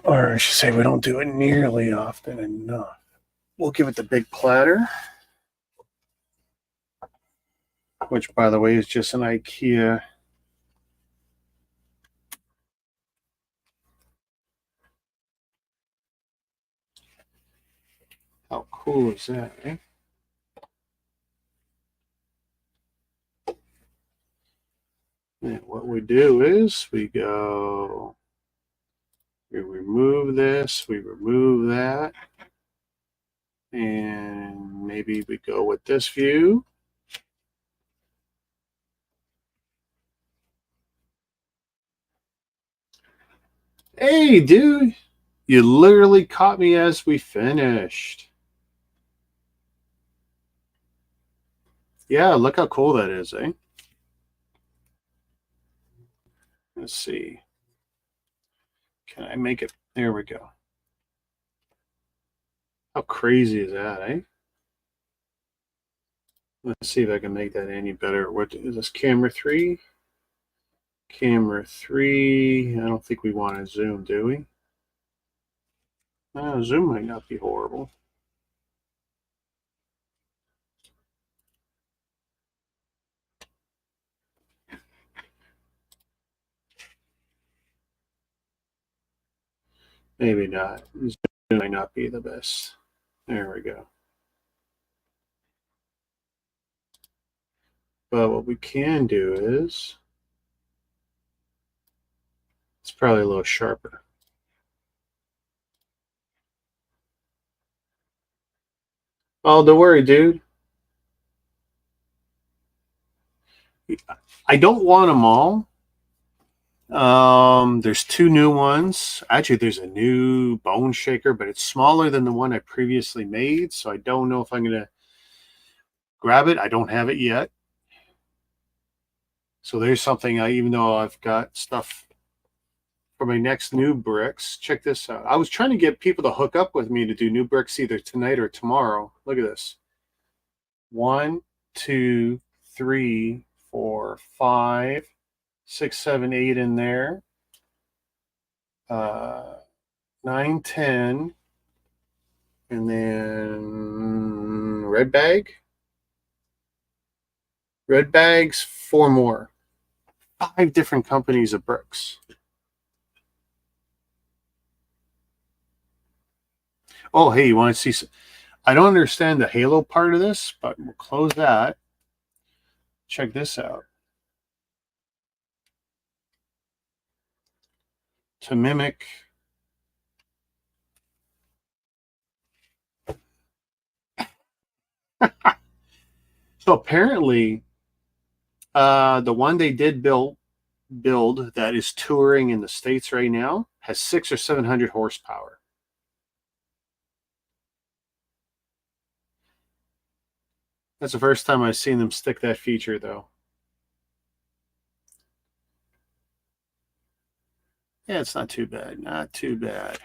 Or I should say, we don't do it nearly often enough. We'll give it the big platter, which, by the way, is just an IKEA. How cool is that, eh? And what we do is we remove this, we remove that, and maybe we go with this view. Hey, dude, you literally caught me as we finished. Yeah, look how cool that is, eh? Let's see. Can I make it? There we go. How crazy is that, eh? Let's see if I can make that any better. What is this, camera 3? Camera 3. I don't think we want to zoom, do we? Zoom might not be horrible. Maybe not. Zoom might not be the best. There we go. But what we can do is, it's probably a little sharper. Oh, don't worry, dude. I don't want them all. There's 2 new ones. Actually, there's a new bone shaker, but it's smaller than the one I previously made, so I don't know if I'm going to grab it. I don't have it yet. So there's something, even though I've got stuff for my next new bricks. Check this out. I was trying to get people to hook up with me to do new bricks either tonight or tomorrow. Look at this. 1, 2, 3, 4, 5, 6, 7, 8 in there. 9, 10. And then red bag. Red bags, 4 more. 5 different companies of bricks. Oh, hey, you want to see some? I don't understand the halo part of this, but we'll close that. Check this out. To mimic so apparently the one they did build that is touring in the States right now has 600 or 700 horsepower. That's the first time I've seen them stick that feature, though. Yeah, it's not too bad. Not too bad.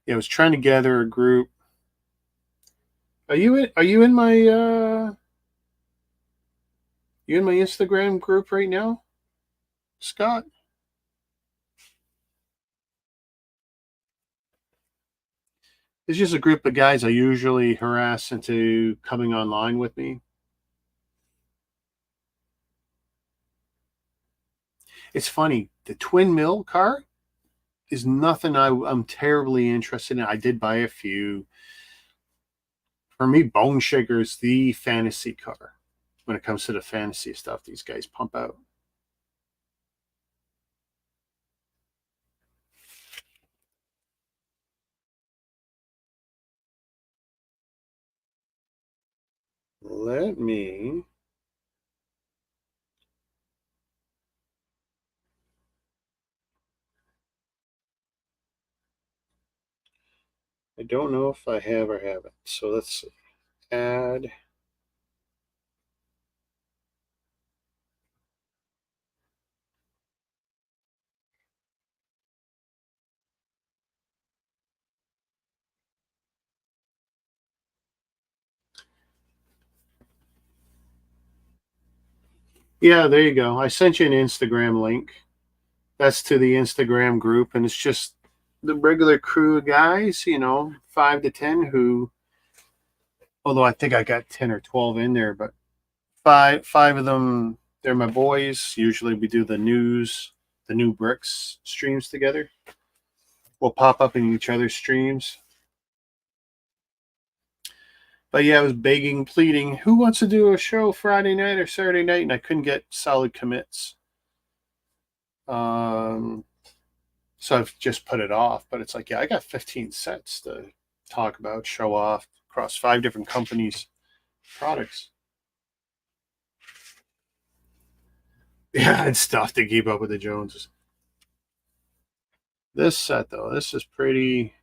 Yeah, I was trying to gather a group. Are you in my you in my Instagram group right now, Scott? It's just a group of guys I usually harass into coming online with me. It's funny. The twin mill car is nothing I'm terribly interested in. I did buy a few. For me, Bone Shaker is the fantasy car when it comes to the fantasy stuff these guys pump out. Let me I don't know if I have or haven't. So let's add. Yeah, there you go. I sent you an Instagram link. That's to the Instagram group, and it's just the regular crew of guys, 5 to 10 who, although I think I got 10 or 12 in there, but five of them, they're my boys. Usually we do the new bricks streams together. We'll pop up in each other's streams. But yeah, I was begging, pleading, who wants to do a show Friday night or Saturday night? And I couldn't get solid commits. So I've just put it off. But it's like, yeah, I got 15 sets to talk about, show off across 5 different companies' products. Yeah, it's tough to keep up with the Joneses. This set, though, this is pretty.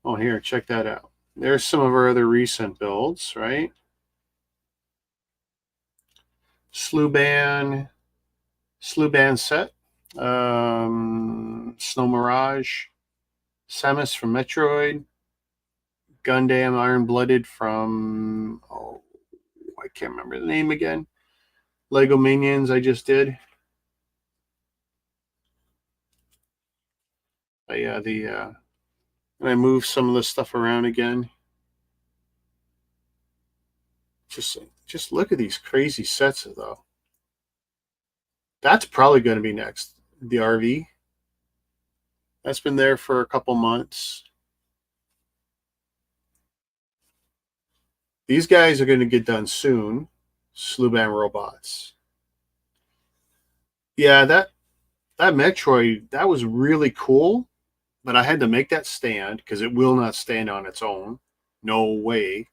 Oh, here, check that out. There's some of our other recent builds, right? Sluban set, Snow Mirage, Samus from Metroid, Gundam Iron Blooded from, I can't remember the name again. Lego Minions I just did. But yeah, and I moved some of the stuff around again. Just look at these crazy sets though. That's probably going to be next. The RV. That's been there for a couple months. These guys are going to get done soon. Sluban robots. Yeah, that Metroid, that was really cool, but I had to make that stand because it will not stand on its own. No way.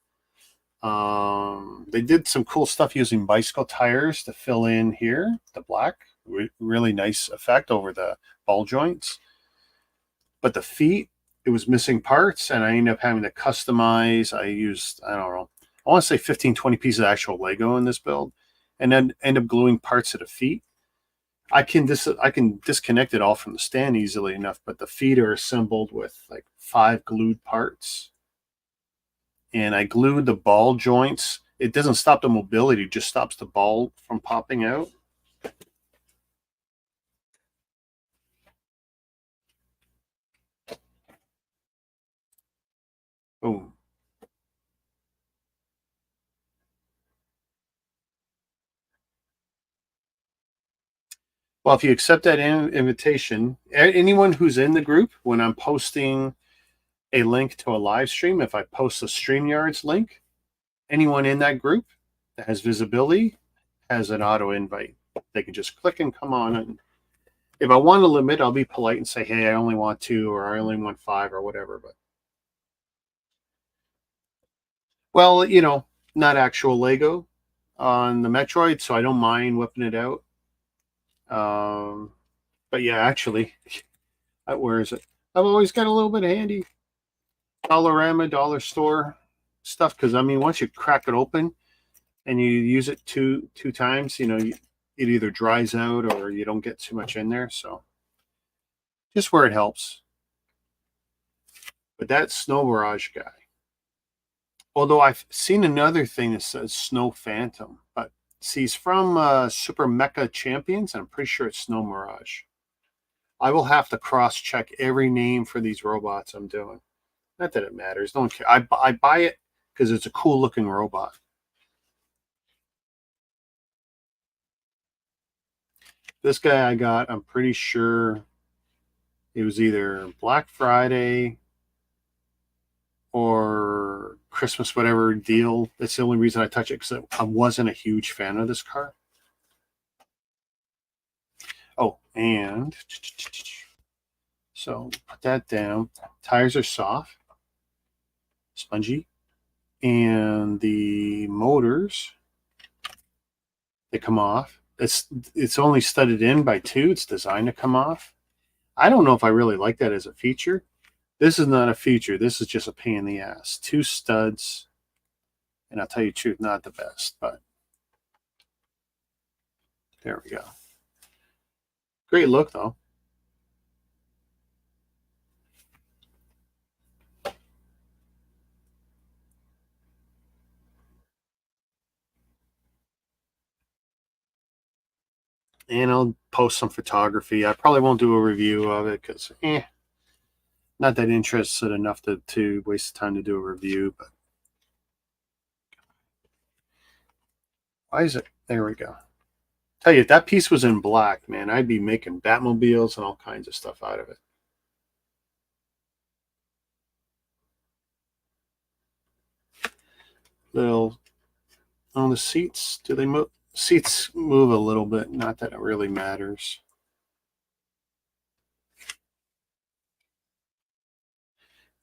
They did some cool stuff using bicycle tires to fill in here, the black. Really nice effect over the ball joints. But the feet, it was missing parts, and I ended up having to customize. I used, I don't know, I want to say 15, 20 pieces of actual Lego in this build, and then end up gluing parts of the feet. I can disconnect it all from the stand easily enough, but the feet are assembled with like 5 glued parts. And I glued the ball joints. It doesn't stop the mobility, it just stops the ball from popping out. Oh. Well, if you accept that invitation, anyone who's in the group, when I'm posting a link to a live stream, if I post a StreamYard's link, anyone in that group that has visibility has an auto invite. They can just click and come on. And if I want to limit, I'll be polite and say, hey, I only want 2 or I only want 5 or whatever. But well, not actual Lego on the Metroid, so I don't mind whipping it out. But yeah, actually, where is it? I've always got a little bit handy. Dollarama, dollar store stuff, because I mean, once you crack it open and you use it two times, it either dries out or you don't get too much in there. So just where it helps. But that Snow Mirage guy, although I've seen another thing that says Snow Phantom, but see, he's from Super Mecha Champions, and I'm pretty sure it's Snow Mirage. I will have to cross-check every name for these robots I'm doing. Not that it matters. No one cares. I buy it because it's a cool-looking robot. This guy I got, I'm pretty sure it was either Black Friday or Christmas, whatever deal. That's the only reason I touch it, because I wasn't a huge fan of this car. Oh, and so put that down. Tires are soft, spongy, and the motors, they come off. It's only studded in by 2. It's designed to come off. I don't know if I really like that as a feature. This is not a feature. This is just a pain in the ass. 2 studs. And I'll tell you the truth, not the best, but there we go. Great look, though. And I'll post some photography. I probably won't do a review of it because, not that interested enough to waste the time to do a review. But why is it? There we go. Tell you, if that piece was in black, man, I'd be making Batmobiles and all kinds of stuff out of it. Little on the seats. Do they move? Seats move a little bit. Not that it really matters.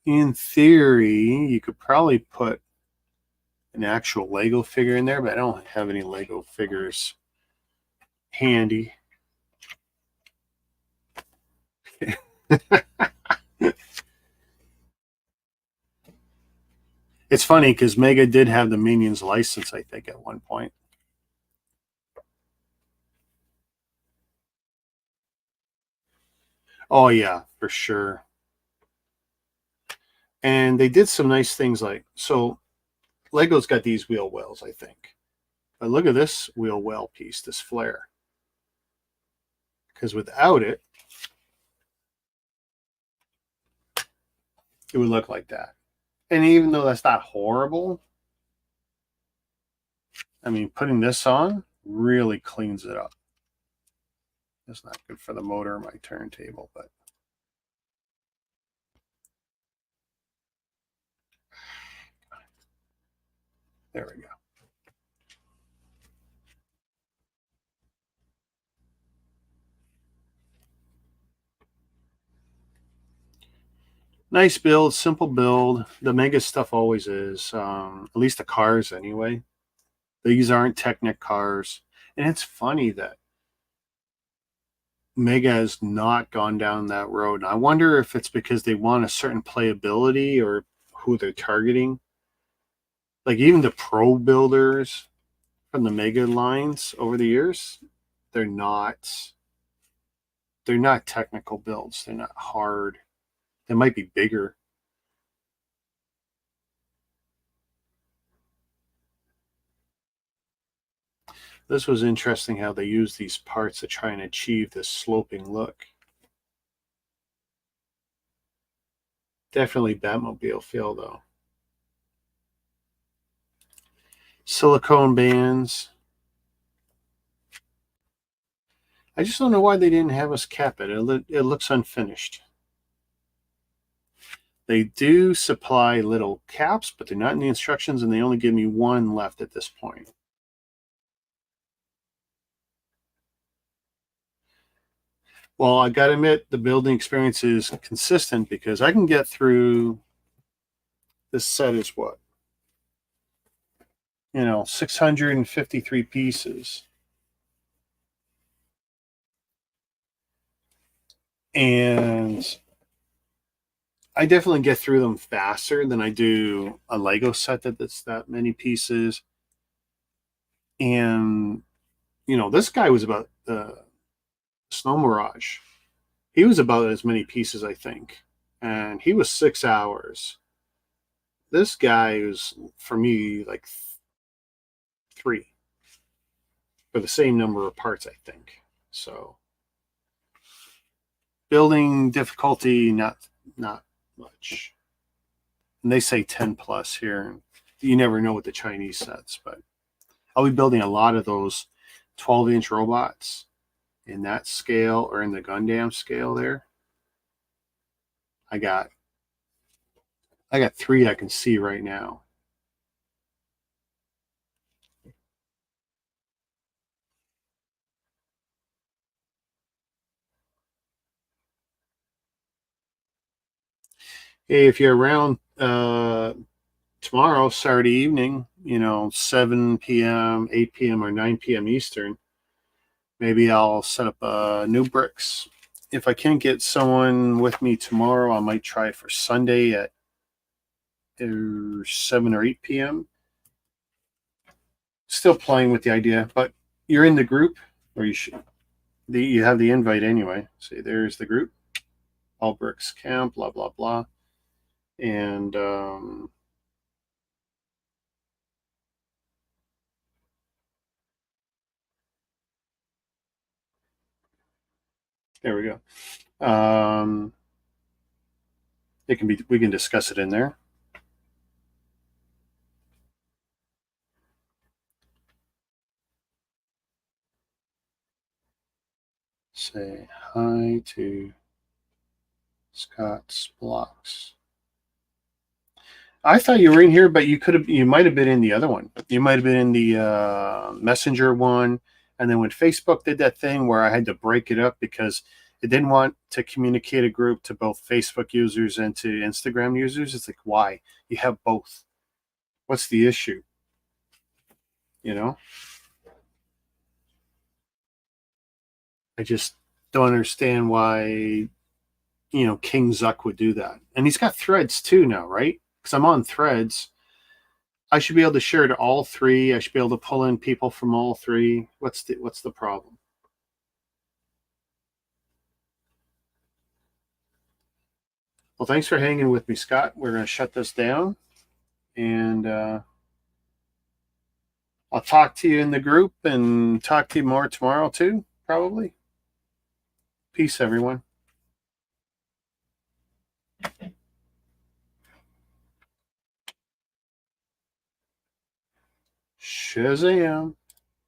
In theory, you could probably put an actual Lego figure in there, but I don't have any Lego figures handy. It's funny because Mega did have the Minions license, I think, at one point. Oh, yeah, for sure. And they did some nice things like, so Lego's got these wheel wells, I think. But look at this wheel well piece, this flare. Because without it, it would look like that. And even though that's not horrible, I mean, putting this on really cleans it up. It's not good for the motor of my turntable, but there we go. Nice build, simple build. The Mega stuff always is, at least the cars anyway. These aren't Technic cars. And it's funny that Mega has not gone down that road. And I wonder if it's because they want a certain playability or who they're targeting. Like even the pro builders from the Mega lines over the years, they're not technical builds. They're not hard. They might be bigger. This was interesting how they use these parts to try and achieve this sloping look. Definitely Batmobile feel though. Silicone bands. I just don't know why they didn't have us cap it. It looks unfinished. They do supply little caps, but they're not in the instructions, and they only give me one left at this point. Well, I gotta admit, the building experience is consistent because I can get through this set is what? 653 pieces. And I definitely get through them faster than I do a Lego set that's that many pieces. And, this guy was about Snow Mirage. He was about as many pieces, I think. And he was 6 hours. This guy was, for me, like 3 for the same number of parts, I think. So building difficulty, not much. And they say 10 plus here. You never know with the Chinese sets, but I'll be building a lot of those 12-inch robots in that scale or in the Gundam scale there. I got 3 I can see right now. Hey, if you're around tomorrow, Saturday evening, 7 p.m., 8 p.m., or 9 p.m. Eastern, maybe I'll set up new bricks if I can't get someone with me tomorrow, I might try for Sunday at 7 or 8 p.m. Still playing with the idea, but you're in the group, or you have the invite anyway. See, there's the group, All Bricks Camp, blah blah blah, and there we go. It can be. We can discuss it in there. Say hi to Scott's Bloks. I thought you were in here, but you might have been in the other one. You might have been in the Messenger one, and then when Facebook did that thing where I had to break it up because it didn't want to communicate a group to both Facebook users and to Instagram users. It's like, why? You have both. What's the issue? You know? I just don't understand why, King Zuck would do that. And he's got threads too now, right? Because I'm on threads. I should be able to share to all three. I should be able to pull in people from all three. What's the problem? Well, thanks for hanging with me, Scott. We're going to shut this down, and I'll talk to you in the group and talk to you more tomorrow too, probably. Peace, everyone. Shazam.